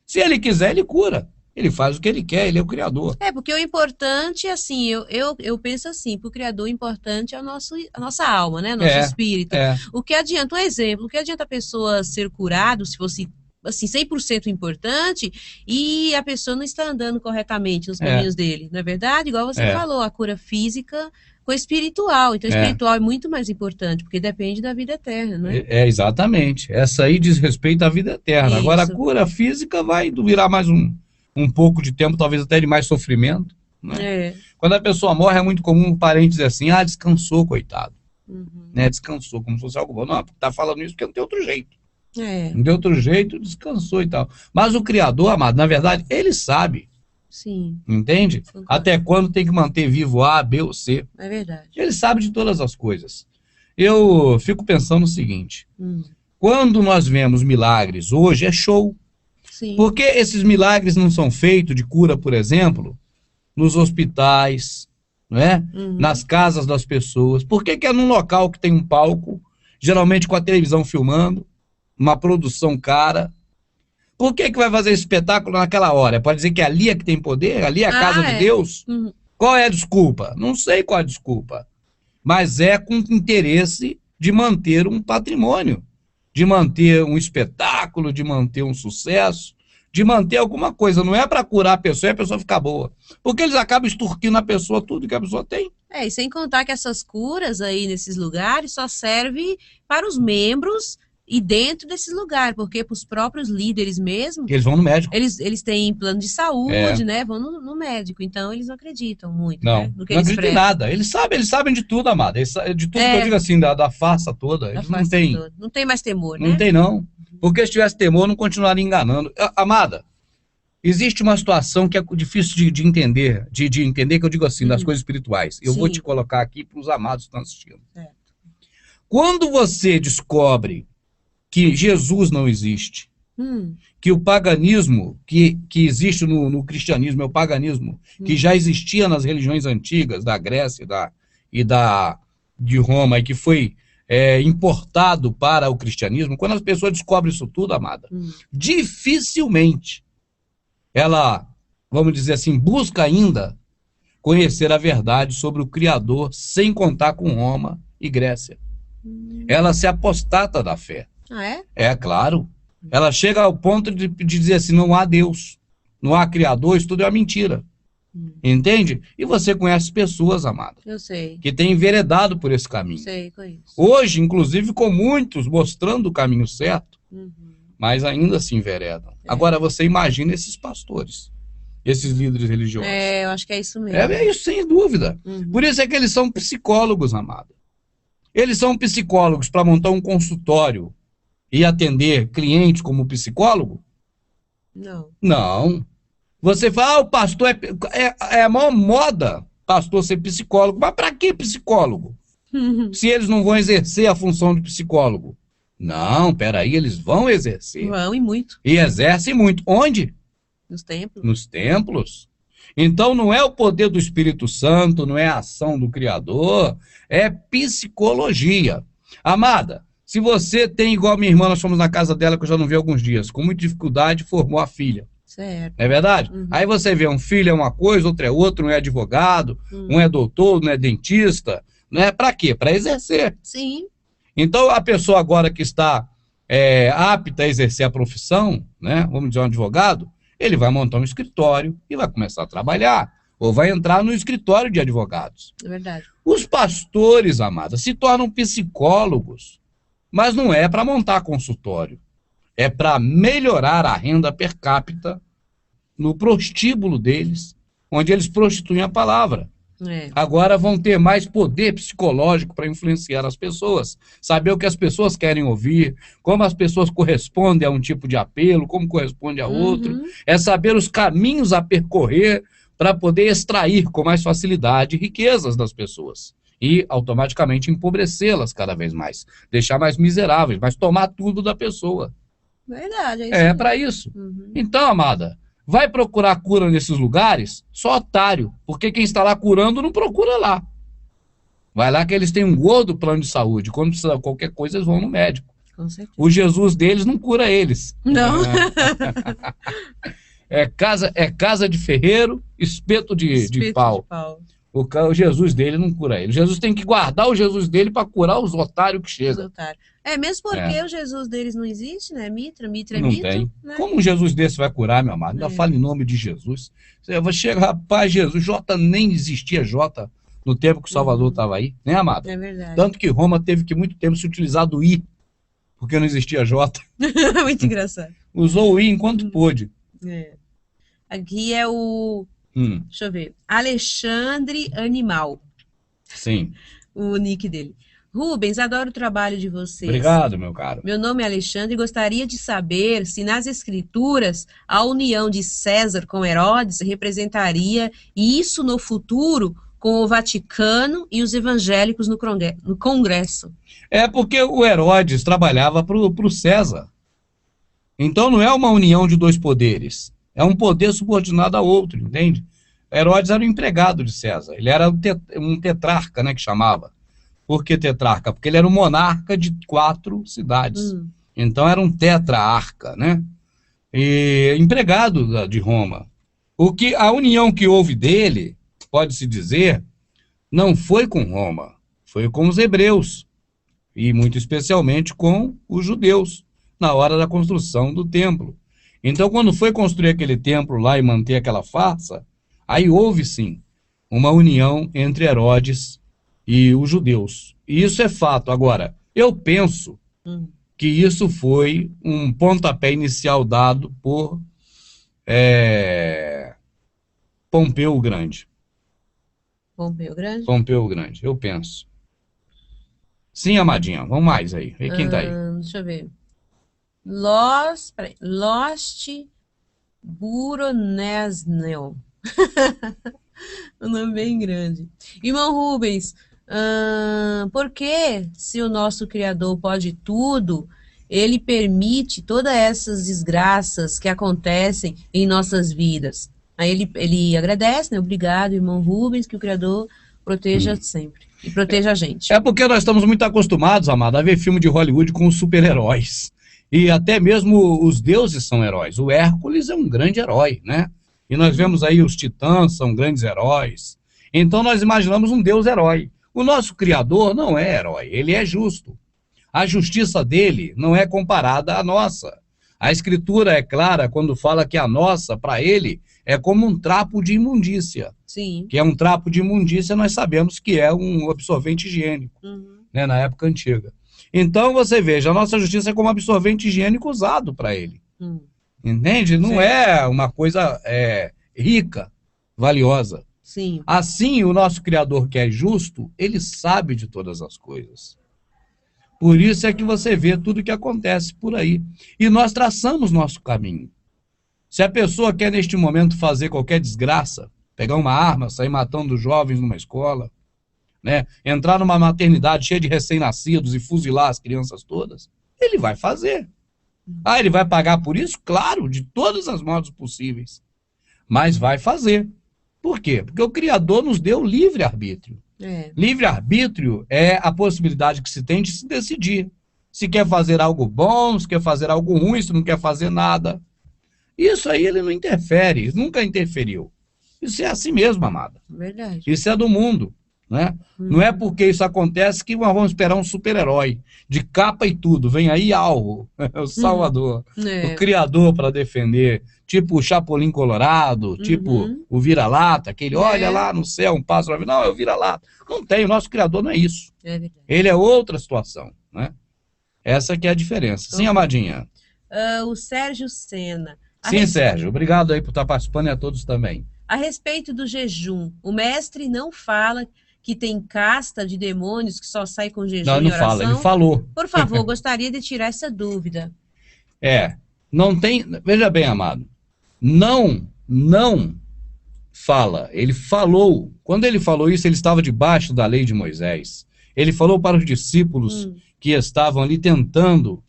[SPEAKER 1] Se ele quiser, ele cura. Ele faz o que ele quer, ele é o Criador.
[SPEAKER 2] Porque o importante, assim, eu penso assim, para o Criador, o importante é a nossa alma, né? Nosso espírito. O que adianta, um exemplo, o que adianta a pessoa ser curada, se fosse assim, 100% importante, e a pessoa não está andando corretamente nos caminhos dele, não é verdade? Igual você falou, a cura física com a espiritual. Então, o espiritual é muito mais importante, porque depende da vida eterna, não é?
[SPEAKER 1] Exatamente. Essa aí diz respeito à vida eterna.
[SPEAKER 2] Isso.
[SPEAKER 1] Agora, a cura física vai durar mais um pouco de tempo, talvez até de mais sofrimento, né? Quando a pessoa morre, é muito comum um parente dizer assim, descansou, coitado. Né? Descansou, como se fosse algo bom. Não, tá falando isso porque não tem outro jeito. Não tem outro jeito, descansou e tal. Mas o Criador, amado, na verdade, ele sabe.
[SPEAKER 2] Sim.
[SPEAKER 1] Entende? Até quando tem que manter vivo A, B ou C.
[SPEAKER 2] É verdade.
[SPEAKER 1] Ele sabe de todas as coisas. Eu fico pensando o seguinte, quando nós vemos milagres hoje, é show.
[SPEAKER 2] Sim.
[SPEAKER 1] Por que esses milagres não são feitos de cura, por exemplo, nos hospitais, não é? Nas casas das pessoas? Por que é num local que tem um palco, geralmente com a televisão filmando, uma produção cara? Por que vai fazer esse espetáculo naquela hora? Pode dizer que ali é que tem poder? Ali é a casa de Deus? Qual é a desculpa? Não sei qual é a desculpa. Mas é com interesse de manter um patrimônio, de manter um espetáculo, de manter um sucesso, de manter alguma coisa. Não é para curar a pessoa e a pessoa ficar boa. Porque eles acabam extorquindo a pessoa tudo que a pessoa tem.
[SPEAKER 2] E sem contar que essas curas aí nesses lugares só servem para os membros e dentro desses lugares, porque para os próprios líderes mesmo...
[SPEAKER 1] Eles vão no médico.
[SPEAKER 2] Eles têm plano de saúde, né? Vão no médico. Então, eles não acreditam muito,
[SPEAKER 1] não,
[SPEAKER 2] né? No que
[SPEAKER 1] não acreditam em nada. Eles sabem de tudo, amada. De tudo que eu digo assim, da farsa toda. Eles não têm...
[SPEAKER 2] Não tem mais temor, né?
[SPEAKER 1] Não tem, não. Porque se tivesse temor, não continuaria enganando. Amada, existe uma situação que é difícil de entender, de entender, que eu digo assim, das coisas espirituais. Eu vou te colocar aqui para os amados que estão assistindo. Quando você descobre que Jesus não existe, que o paganismo que existe no cristianismo é o paganismo que já existia nas religiões antigas da Grécia de Roma e que foi importado para o cristianismo, quando as pessoas descobrem isso tudo, amada, dificilmente ela, vamos dizer assim, busca ainda conhecer a verdade sobre o Criador, sem contar com Roma e Grécia. Ela se apostata da fé. Claro. Ela chega ao ponto de dizer assim, não há Deus, não há Criador, isso tudo é uma mentira. Entende? E você conhece pessoas, amada,
[SPEAKER 2] eu sei,
[SPEAKER 1] que têm enveredado por esse caminho.
[SPEAKER 2] Sei, conheço.
[SPEAKER 1] Hoje, inclusive, com muitos mostrando o caminho certo, mas ainda se enveredam. Agora, você imagina esses pastores, esses líderes religiosos.
[SPEAKER 2] Eu acho que é isso mesmo.
[SPEAKER 1] É isso, sem dúvida. Por isso é que eles são psicólogos, amada. Eles são psicólogos para montar um consultório e atender clientes como psicólogo?
[SPEAKER 2] Não.
[SPEAKER 1] Não. Você fala, o pastor é a maior moda, pastor ser psicólogo. Mas para que psicólogo? Se eles não vão exercer a função de psicólogo. Não, peraí, eles vão exercer.
[SPEAKER 2] Vão e muito.
[SPEAKER 1] E exercem muito. Onde?
[SPEAKER 2] Nos templos.
[SPEAKER 1] Nos templos. Então não é o poder do Espírito Santo, não é a ação do Criador, é psicologia. Amada, se você tem igual minha irmã, nós fomos na casa dela, que eu já não vi há alguns dias, com muita dificuldade, formou a filha.
[SPEAKER 2] Certo.
[SPEAKER 1] Não é verdade? Aí você vê, um filho é uma coisa, outro é outro, um é advogado, um é doutor, um é dentista, né? Para quê? Para exercer.
[SPEAKER 2] Sim.
[SPEAKER 1] Então a pessoa agora que está apta a exercer a profissão, né? Vamos dizer, um advogado, ele vai montar um escritório e vai começar a trabalhar, ou vai entrar no escritório de advogados.
[SPEAKER 2] É verdade.
[SPEAKER 1] Os pastores, amada, se tornam psicólogos, mas não é para montar consultório, é para melhorar a renda per capita no prostíbulo deles, onde eles prostituem a palavra. Agora vão ter mais poder psicológico para influenciar as pessoas, saber o que as pessoas querem ouvir, como as pessoas correspondem a um tipo de apelo, como corresponde a outro, é saber os caminhos a percorrer para poder extrair com mais facilidade riquezas das pessoas e automaticamente empobrecê-las cada vez mais, deixar mais miseráveis, mas tomar tudo da pessoa.
[SPEAKER 2] Verdade, é isso.
[SPEAKER 1] É para isso. Então, amada, Vai procurar cura nesses lugares? Só otário, porque quem está lá curando não procura lá. Vai lá que eles têm um gordo plano de saúde. Quando precisa de qualquer coisa, eles vão no médico.
[SPEAKER 2] Com certeza.
[SPEAKER 1] O Jesus deles não cura eles.
[SPEAKER 2] Não.
[SPEAKER 1] É casa de ferreiro, espeto de pau. O Jesus dele não cura ele. Jesus tem que guardar o Jesus dele para curar os otários que chegam.
[SPEAKER 2] Mesmo porque o Jesus deles não existe, né? Mitra é
[SPEAKER 1] não
[SPEAKER 2] mito.
[SPEAKER 1] Tem.
[SPEAKER 2] Né?
[SPEAKER 1] Como um Jesus desse vai curar, meu amado? Ainda fala em nome de Jesus. Você vai chegar, rapaz, Jesus, J nem existia J no tempo que o Salvador estava aí, né, amado?
[SPEAKER 2] É verdade.
[SPEAKER 1] Tanto que Roma teve que muito tempo se utilizar do I, porque não existia J.
[SPEAKER 2] Muito engraçado.
[SPEAKER 1] Usou o I enquanto pôde.
[SPEAKER 2] Aqui é o... Deixa eu ver. Alexandre Animal.
[SPEAKER 1] Sim.
[SPEAKER 2] O nick dele. Rubens, adoro o trabalho de vocês.
[SPEAKER 1] Obrigado, meu caro.
[SPEAKER 2] Meu nome é Alexandre e gostaria de saber se nas escrituras a união de César com Herodes representaria isso no futuro com o Vaticano e os evangélicos no Congresso. É
[SPEAKER 1] porque o Herodes trabalhava para o César. Então não é uma união de dois poderes. É um poder subordinado a outro, entende? Herodes era o empregado de César. Ele era um tetrarca, né, que chamava. Por que tetrarca? Porque ele era o monarca de 4 cidades. Então era um tetrarca, né? E empregado de Roma. A união que houve dele, pode-se dizer, não foi com Roma, foi com os hebreus. E muito especialmente com os judeus, na hora da construção do templo. Então, quando foi construir aquele templo lá e manter aquela farsa, aí houve, sim, uma união entre Herodes e os judeus. E isso é fato. Agora, eu penso que isso foi um pontapé inicial dado por Pompeu o Grande.
[SPEAKER 2] Pompeu Grande?
[SPEAKER 1] Pompeu o Grande, eu penso. Sim, amadinha, vamos mais aí. Vê quem tá aí.
[SPEAKER 2] Deixa eu ver. Lost Buronesnel. Um nome bem grande. Irmão Rubens, por que, se o nosso Criador pode tudo, ele permite todas essas desgraças que acontecem em nossas vidas? Aí ele agradece, né? Obrigado, irmão Rubens, que o Criador proteja sempre. E proteja a gente.
[SPEAKER 1] É porque nós estamos muito acostumados, amado, a ver filme de Hollywood com super-heróis. E até mesmo os deuses são heróis. O Hércules é um grande herói, né? E nós vemos aí os titãs são grandes heróis. Então nós imaginamos um deus herói. O nosso Criador não é herói, ele é justo. A justiça dele não é comparada à nossa. A Escritura é clara quando fala que a nossa, para ele, é como um trapo de imundícia.
[SPEAKER 2] Sim.
[SPEAKER 1] Que é um trapo de imundícia, nós sabemos que é um absorvente higiênico, né, na época antiga. Então, você veja, a nossa justiça é como absorvente higiênico usado para ele. Entende? Não é uma coisa rica, valiosa.
[SPEAKER 2] Sim.
[SPEAKER 1] Assim, o nosso Criador, que é justo, ele sabe de todas as coisas. Por isso é que você vê tudo que acontece por aí. E nós traçamos nosso caminho. Se a pessoa quer, neste momento, fazer qualquer desgraça, pegar uma arma, sair matando jovens numa escola, né, entrar numa maternidade cheia de recém-nascidos e fuzilar as crianças todas, ele vai fazer. Ele vai pagar por isso? Claro, de todos os modos possíveis. Mas vai fazer. Por quê? Porque o Criador nos deu livre-arbítrio. Livre-arbítrio é a possibilidade que se tem de se decidir. Se quer fazer algo bom, se quer fazer algo ruim, se não quer fazer nada. Isso aí ele não interfere, nunca interferiu. Isso é assim mesmo, amada.
[SPEAKER 2] Verdade.
[SPEAKER 1] Isso é do mundo, né? Não é porque isso acontece que nós vamos esperar um super-herói de capa e tudo. Vem aí algo, o Salvador, o Criador para defender. Tipo o Chapolin Colorado, tipo o vira-lata, aquele olha lá no céu, um pássaro. Não, é o vira-lata. Não tem, o nosso Criador não é isso. Ele é outra situação, né? Essa que é a diferença. Sim, amadinha?
[SPEAKER 2] O Sérgio Sena.
[SPEAKER 1] Sim, Sérgio. Obrigado aí por estar participando e a todos também.
[SPEAKER 2] A respeito do jejum, o mestre não fala que tem casta de demônios que só sai com jejum e oração?
[SPEAKER 1] Não fala, ele falou.
[SPEAKER 2] Por favor, gostaria de tirar essa dúvida.
[SPEAKER 1] Não tem... Veja bem, amado. Não fala. Ele falou. Quando ele falou isso, ele estava debaixo da lei de Moisés. Ele falou para os discípulos que estavam ali tentando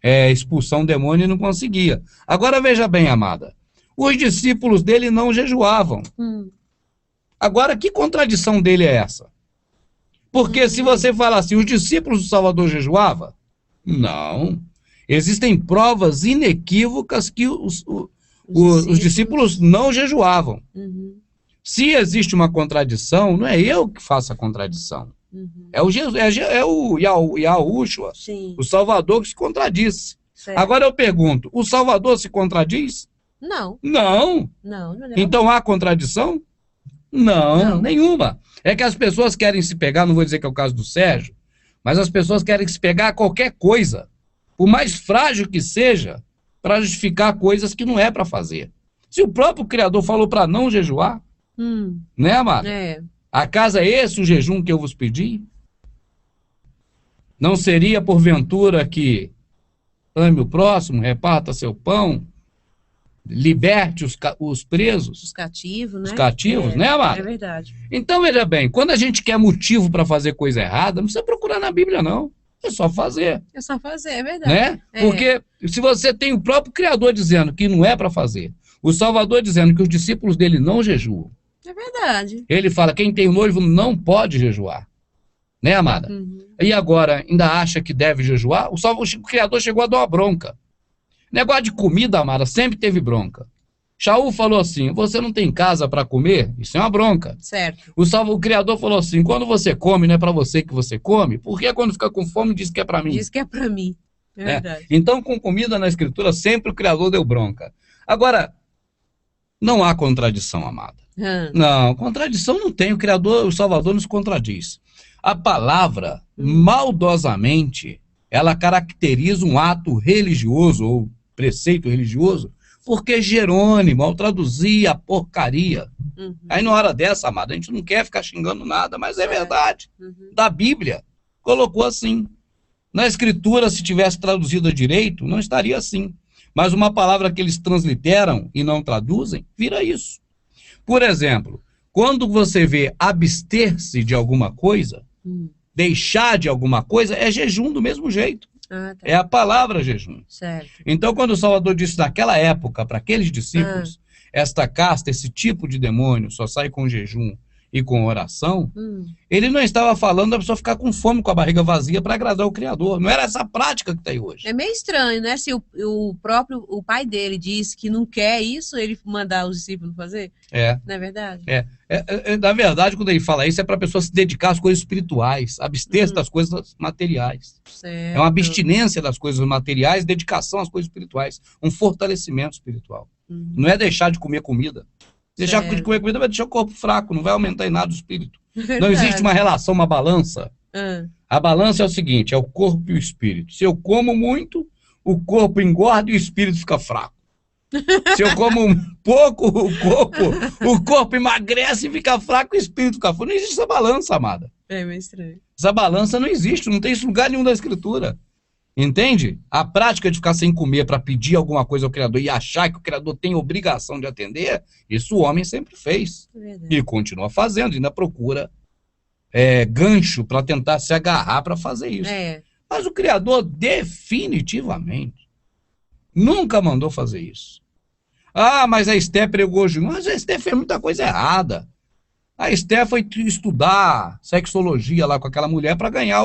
[SPEAKER 1] expulsar um demônio e não conseguia. Agora veja bem, amada. Os discípulos dele não jejuavam. Agora, que contradição dele é essa? Porque se você falar assim, os discípulos do Salvador jejuavam? Não. Existem provas inequívocas que os discípulos não jejuavam. Se existe uma contradição, não é eu que faço a contradição. É o Yahushua, o Salvador, que se contradiz.
[SPEAKER 2] Certo.
[SPEAKER 1] Agora eu pergunto, o Salvador se contradiz?
[SPEAKER 2] Não.
[SPEAKER 1] Não. Então há contradição? Não, nenhuma. É que as pessoas querem se pegar, não vou dizer que é o caso do Sérgio, mas as pessoas querem se pegar a qualquer coisa, por mais frágil que seja, para justificar coisas que não é para fazer. Se o próprio Criador falou para não jejuar, né, amado? Acaso é esse o jejum que eu vos pedi? Não seria, porventura, que ame o próximo, reparta seu pão, liberte os presos?
[SPEAKER 2] Os cativos, né?
[SPEAKER 1] Os cativos, né, amado?
[SPEAKER 2] É verdade.
[SPEAKER 1] Então, veja bem, quando a gente quer motivo para fazer coisa errada, não precisa procurar na Bíblia, não. É só fazer.
[SPEAKER 2] É só fazer, é verdade.
[SPEAKER 1] Né? Porque se você tem o próprio Criador dizendo que não é para fazer, o Salvador dizendo que os discípulos dele não jejuam.
[SPEAKER 2] É verdade.
[SPEAKER 1] Ele fala, quem tem noivo não pode jejuar. Né, amada? E agora, ainda acha que deve jejuar? O Criador chegou a dar uma bronca. Negócio de comida, amada, sempre teve bronca. Shaul falou assim, você não tem casa para comer? Isso é uma bronca.
[SPEAKER 2] Certo.
[SPEAKER 1] O Criador falou assim, quando você come, não é para você que você come? Porque quando fica com fome, diz que é para mim.
[SPEAKER 2] Diz que é para mim. É verdade.
[SPEAKER 1] Então, com comida na Escritura, sempre o Criador deu bronca. Agora, não há contradição, amada. Não, contradição não tem. O Criador, o Salvador nos contradiz. A palavra, maldosamente, ela caracteriza um ato religioso ou preceito religioso, porque Jerônimo, ao traduzir a porcaria, aí na hora dessa, amada, a gente não quer ficar xingando nada, mas é verdade. Da Bíblia, colocou assim. Na Escritura, se tivesse traduzido direito, não estaria assim. Mas uma palavra que eles transliteram e não traduzem, vira isso. Por exemplo, quando você vê abster-se de alguma coisa, deixar de alguma coisa, é jejum do mesmo jeito. É a palavra jejum.
[SPEAKER 2] Certo.
[SPEAKER 1] Então, quando o Salvador disse naquela época, para aqueles discípulos, esta casta, esse tipo de demônio, só sai com jejum e com oração, ele não estava falando da pessoa ficar com fome, com a barriga vazia para agradar o Criador. Não era essa prática que está aí hoje.
[SPEAKER 2] É meio estranho, né? Se o pai dele disse que não quer isso, ele mandar os discípulos fazer? Não é verdade?
[SPEAKER 1] Na verdade, quando ele fala isso, é para a pessoa se dedicar às coisas espirituais, abster-se das coisas materiais.
[SPEAKER 2] Certo.
[SPEAKER 1] É uma abstinência das coisas materiais, dedicação às coisas espirituais, um fortalecimento espiritual. Não é deixar de comer comida. Deixar de comer comida vai deixar o corpo fraco, não vai aumentar em nada o espírito.
[SPEAKER 2] Verdade.
[SPEAKER 1] Não existe uma relação, uma balança. A balança é o seguinte, é o corpo e o espírito. Se eu como muito, o corpo engorda e o espírito fica fraco. Se eu como pouco, o corpo emagrece e fica fraco e o espírito fica fraco. Não existe essa balança, amada.
[SPEAKER 2] É meio estranho.
[SPEAKER 1] Essa balança não existe, não tem isso em lugar nenhum da Escritura. Entende? A prática de ficar sem comer para pedir alguma coisa ao Criador e achar que o Criador tem obrigação de atender, isso o homem sempre fez. E continua fazendo, ainda procura gancho para tentar se agarrar para fazer isso. Mas o Criador definitivamente nunca mandou fazer isso. Ah, mas a Esté pregou hoje. Mas a Esté fez muita coisa errada. A Esté foi estudar sexologia lá com aquela mulher para ganhar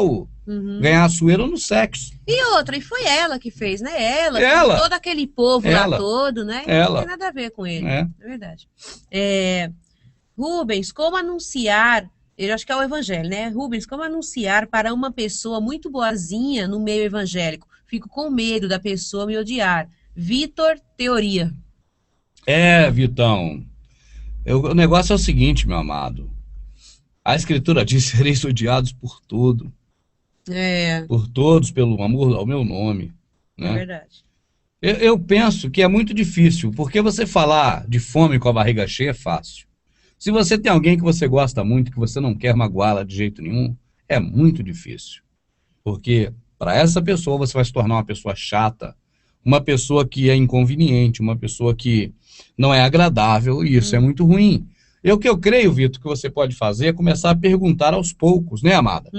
[SPEAKER 1] a sueira no sexo.
[SPEAKER 2] E outra, e foi ela que fez, né? Ela. Todo aquele povo lá todo, né? Não tem nada a ver com ele. É verdade. Rubens, como anunciar... Eu acho que é o evangelho, né? Rubens, como anunciar para uma pessoa muito boazinha no meio evangélico? Fico com medo da pessoa me odiar. Vitor, teoria.
[SPEAKER 1] Vitão. O negócio é o seguinte, meu amado. A Escritura diz: sereis odiados por tudo. Por todos, pelo amor ao meu nome. Né?
[SPEAKER 2] É verdade.
[SPEAKER 1] Eu penso que é muito difícil, porque você falar de fome com a barriga cheia é fácil. Se você tem alguém que você gosta muito, que você não quer magoá-la de jeito nenhum, é muito difícil. Porque para essa pessoa você vai se tornar uma pessoa chata, uma pessoa que é inconveniente, uma pessoa que não é agradável, e isso é muito ruim. O que eu creio, Vitor, que você pode fazer é começar a perguntar aos poucos, né, amada?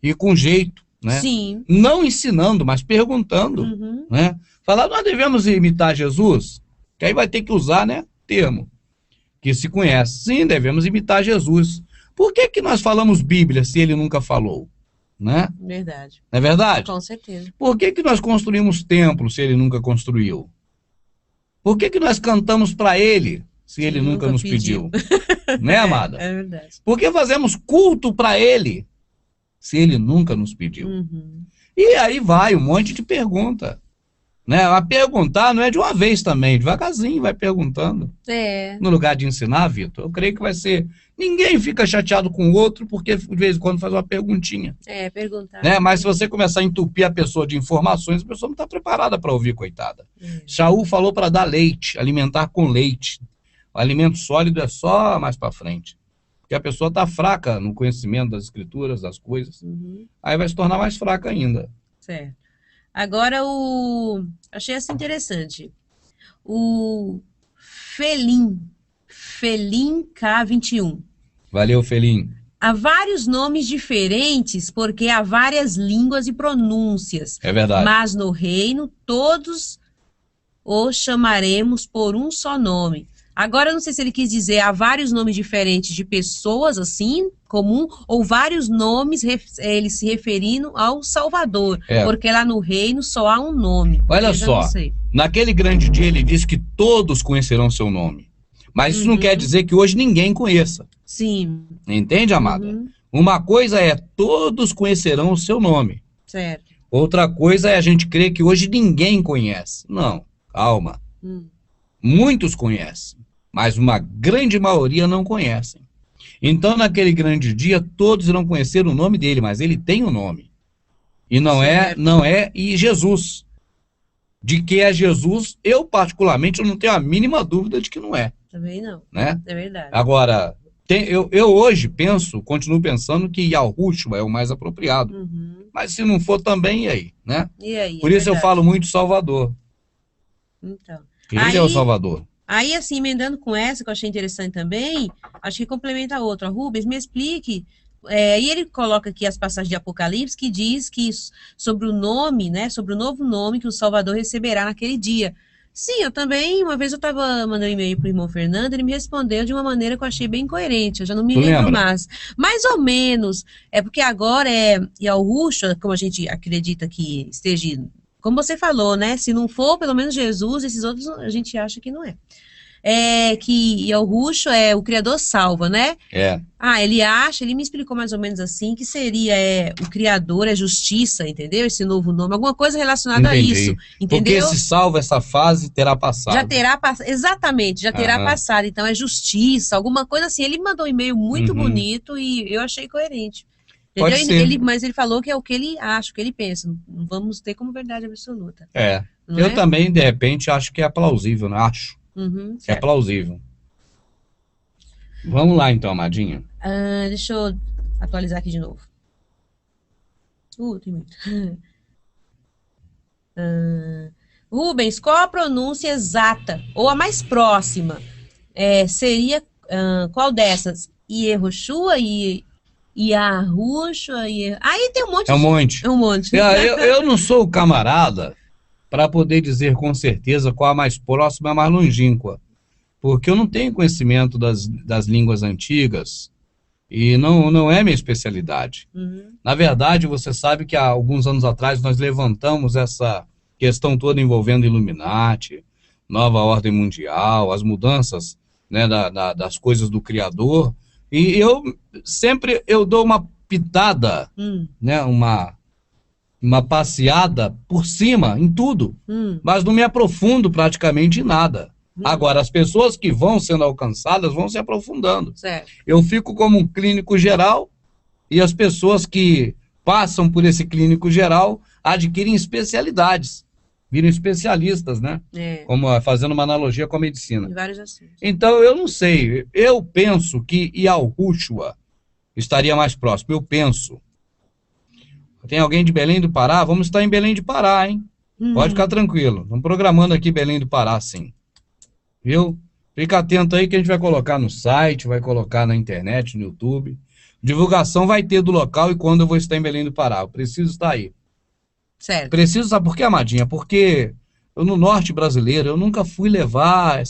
[SPEAKER 1] E com jeito, né?
[SPEAKER 2] Sim.
[SPEAKER 1] Não ensinando, mas perguntando, né? Falar, nós devemos imitar Jesus? Que aí vai ter que usar, né, termo que se conhece. Sim, devemos imitar Jesus. Por que que nós falamos Bíblia se ele nunca falou? Né?
[SPEAKER 2] Verdade.
[SPEAKER 1] Não é verdade?
[SPEAKER 2] Com certeza.
[SPEAKER 1] Por que que nós construímos templo se ele nunca construiu? Por que que nós cantamos para ele se ele nunca nos pediu? Né, amada?
[SPEAKER 2] É verdade.
[SPEAKER 1] Por que fazemos culto para ele se ele nunca nos pediu?
[SPEAKER 2] Uhum.
[SPEAKER 1] E aí vai um monte de pergunta. Né? A perguntar não é de uma vez também, devagarzinho vai perguntando. No lugar de ensinar, Vitor, eu creio que vai ser... Ninguém fica chateado com o outro porque de vez em quando faz uma perguntinha.
[SPEAKER 2] Perguntar.
[SPEAKER 1] Né? Mas se você começar a entupir a pessoa de informações, a pessoa não está preparada para ouvir, coitada. Shaul falou para dar leite, alimentar com leite. O alimento sólido é só mais para frente. Porque a pessoa está fraca no conhecimento das escrituras, das coisas. Aí vai se tornar mais fraca ainda.
[SPEAKER 2] Certo. Agora achei assim interessante. O Felim K21.
[SPEAKER 1] Valeu, Felim.
[SPEAKER 2] Há vários nomes diferentes porque há várias línguas e pronúncias.
[SPEAKER 1] É verdade.
[SPEAKER 2] Mas no reino todos os chamaremos por um só nome. Agora, eu não sei se ele quis dizer há vários nomes diferentes de pessoas, assim, comum, ou vários nomes, ele se referindo ao Salvador, porque lá no reino só há um nome.
[SPEAKER 1] Olha só, naquele grande dia ele disse que todos conhecerão seu nome. Mas isso não quer dizer que hoje ninguém conheça.
[SPEAKER 2] Sim.
[SPEAKER 1] Entende, amada? Uma coisa é todos conhecerão o seu nome.
[SPEAKER 2] Certo.
[SPEAKER 1] Outra coisa é a gente crer que hoje ninguém conhece. Não, calma. Muitos conhecem, mas uma grande maioria não conhecem. Então, naquele grande dia, todos irão conhecer o nome dele, mas ele tem um nome. E não é Jesus. De que é Jesus, eu particularmente eu não tenho a mínima dúvida de que não é.
[SPEAKER 2] Também não.
[SPEAKER 1] Né?
[SPEAKER 2] É verdade.
[SPEAKER 1] Agora, eu hoje continuo pensando que Yahushua é o mais apropriado. Mas se não for também, e aí? Né?
[SPEAKER 2] E aí?
[SPEAKER 1] Por isso eu falo muito Salvador.
[SPEAKER 2] Então.
[SPEAKER 1] Ele é o Salvador.
[SPEAKER 2] Aí, assim, emendando com essa, que eu achei interessante também, acho que complementa a outra. Rubens, me explique. E ele coloca aqui as passagens de Apocalipse que diz que sobre o nome, né? Sobre o novo nome que o Salvador receberá naquele dia. Sim, eu também, uma vez eu estava mandando um e-mail para o irmão Fernando, ele me respondeu de uma maneira que eu achei bem coerente, eu já não me lembro mais. Mais ou menos, porque agora Yahushua, como a gente acredita que esteja, como você falou, né? Se não for pelo menos Jesus, esses outros a gente acha que não é. Que Yahushua o Criador salva, né? Ele me explicou mais ou menos assim, que seria o Criador, justiça, entendeu? Esse novo nome, alguma coisa relacionada a isso, entendeu?
[SPEAKER 1] Porque se salva essa fase, terá passado.
[SPEAKER 2] Já terá passado, exatamente, já terá passado, então é justiça, alguma coisa assim. Ele mandou um e-mail muito bonito e eu achei coerente. Entendeu? Mas ele falou que é o que ele acha, o que ele pensa, não vamos ter como verdade absoluta.
[SPEAKER 1] Eu também, de repente, acho que é plausível, né? Acho. É plausível. Vamos lá, então, amadinha.
[SPEAKER 2] Deixa eu atualizar aqui de novo. Tem muito. Rubens, qual a pronúncia exata? Ou a mais próxima? Seria qual dessas? Yehoshua e Yahushua? Aí tem um monte.
[SPEAKER 1] É um monte. Eu não sou o camarada para poder dizer com certeza qual a mais próxima e a mais longínqua. Porque eu não tenho conhecimento das línguas antigas e não é minha especialidade. Na verdade, você sabe que há alguns anos atrás nós levantamos essa questão toda envolvendo Illuminati, nova ordem mundial, as mudanças, né, das coisas do Criador. E eu sempre dou uma pitada, né, uma passeada por cima em tudo, mas não me aprofundo praticamente em nada. Agora, as pessoas que vão sendo alcançadas vão se aprofundando.
[SPEAKER 2] Certo.
[SPEAKER 1] Eu fico como um clínico geral e as pessoas que passam por esse clínico geral adquirem especialidades, viram especialistas, né? Como fazendo uma analogia com a medicina.
[SPEAKER 2] Em vários assuntos.
[SPEAKER 1] Então, eu não sei. Eu penso que Yahushua estaria mais próximo. Eu penso. Tem alguém de Belém do Pará? Vamos estar em Belém do Pará, hein? Pode ficar tranquilo. Estamos programando aqui Belém do Pará, sim. Viu? Fica atento aí que a gente vai colocar no site, vai colocar na internet, no YouTube. Divulgação vai ter do local e quando eu vou estar em Belém do Pará. Eu preciso estar aí.
[SPEAKER 2] Certo.
[SPEAKER 1] Preciso, sabe por quê, amadinha? Porque no norte brasileiro, eu nunca fui levar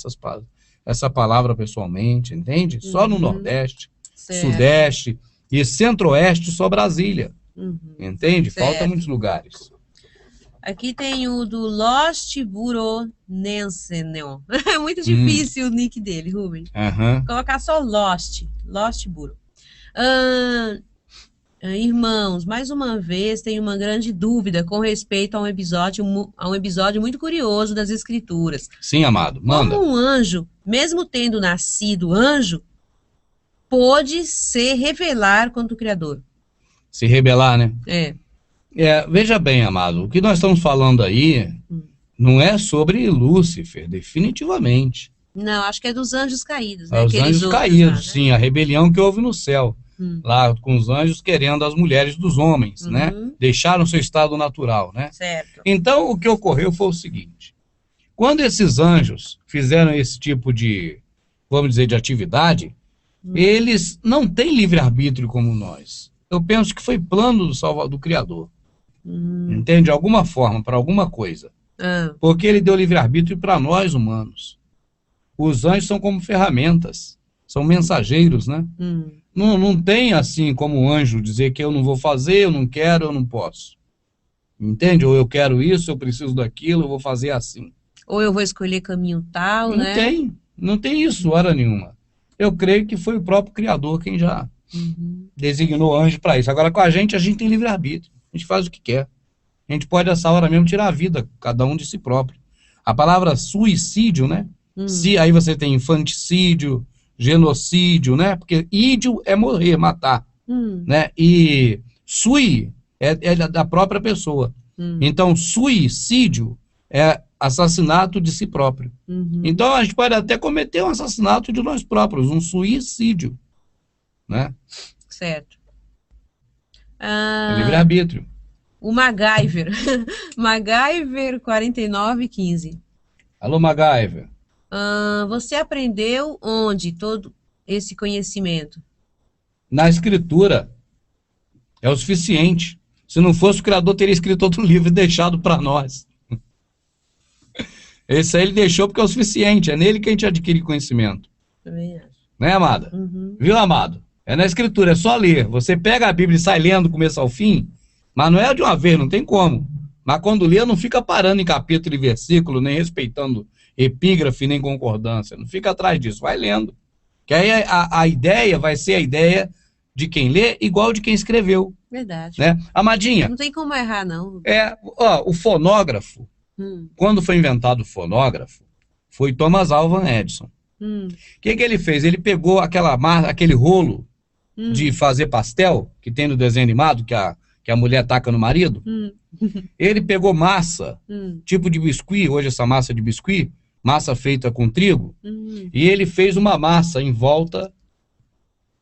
[SPEAKER 1] essa palavra pessoalmente, entende? Só no Nordeste,
[SPEAKER 2] Certo.
[SPEAKER 1] Sudeste e Centro-Oeste, só Brasília, entende?
[SPEAKER 2] Certo.
[SPEAKER 1] Falta muitos lugares.
[SPEAKER 2] Aqui tem o do Lost Buronensenel. É muito difícil o nick dele, Rubens.
[SPEAKER 1] Aham.
[SPEAKER 2] Vou colocar só Lost Buro. Irmãos, mais uma vez tenho uma grande dúvida com respeito a um episódio muito curioso das Escrituras.
[SPEAKER 1] Sim, amado, manda.
[SPEAKER 2] Como um anjo, mesmo tendo nascido anjo, pôde se revelar contra o Criador?
[SPEAKER 1] Se rebelar, né?
[SPEAKER 2] É.
[SPEAKER 1] Veja bem, amado, o que nós estamos falando aí não é sobre Lúcifer, definitivamente.
[SPEAKER 2] Não, acho que é dos anjos caídos, né?
[SPEAKER 1] Os
[SPEAKER 2] Aqueles
[SPEAKER 1] anjos
[SPEAKER 2] outros
[SPEAKER 1] caídos,
[SPEAKER 2] lá, né?
[SPEAKER 1] sim, a rebelião que houve no céu. Lá com os anjos querendo as mulheres dos homens, né? Deixaram seu estado natural, né?
[SPEAKER 2] Certo.
[SPEAKER 1] Então, o que ocorreu foi o seguinte. Quando esses anjos fizeram esse tipo de, vamos dizer, de atividade, eles não têm livre-arbítrio como nós. Eu penso que foi plano do Criador. Entende? De alguma forma, para alguma coisa. Porque ele deu livre-arbítrio para nós, humanos. Os anjos são como ferramentas. São mensageiros, né? Não tem assim como um anjo dizer que eu não vou fazer, eu não quero, eu não posso. Entende? Ou eu quero isso, eu preciso daquilo, eu vou fazer assim.
[SPEAKER 2] Ou eu vou escolher caminho tal, né?
[SPEAKER 1] Não tem isso, hora nenhuma. Eu creio que foi o próprio Criador quem já designou anjo para isso. Agora, com a gente tem livre-arbítrio. A gente faz o que quer. A gente pode, essa hora mesmo, tirar a vida, cada um de si próprio. A palavra suicídio, né? Aí você tem infanticídio, genocídio, né? Porque ídio é morrer, matar, né? E sui é da própria pessoa. Então, suicídio é assassinato de si próprio. Então, a gente pode até cometer um assassinato de nós próprios, um suicídio, né?
[SPEAKER 2] Certo.
[SPEAKER 1] É livre-arbítrio.
[SPEAKER 2] O MacGyver. MacGyver 4915.
[SPEAKER 1] Alô, MacGyver.
[SPEAKER 2] Você aprendeu onde todo esse conhecimento?
[SPEAKER 1] Na Escritura. É o suficiente. Se não fosse, o Criador teria escrito outro livro e deixado para nós. Esse aí ele deixou porque é o suficiente. É nele que a gente adquire conhecimento.
[SPEAKER 2] Também acho.
[SPEAKER 1] Né, amada? Viu, amado? É na Escritura, é só ler. Você pega a Bíblia e sai lendo do começo ao fim, mas não é de uma vez, não tem como. Mas quando lê, não fica parando em capítulo e versículo, nem respeitando epígrafe, nem concordância. Não fica atrás disso, vai lendo. Que aí a ideia vai ser a ideia de quem lê igual de quem escreveu.
[SPEAKER 2] Verdade.
[SPEAKER 1] Né? Amadinha.
[SPEAKER 2] Não tem como errar, não.
[SPEAKER 1] O fonógrafo, quando foi inventado o fonógrafo, foi Thomas Alva Edison. O que ele fez? Ele pegou aquele rolo de fazer pastel, que tem no desenho animado, que a mulher taca no marido. Ele pegou massa, tipo de biscuit, hoje essa massa de biscuit, massa feita com trigo, e ele fez uma massa em volta.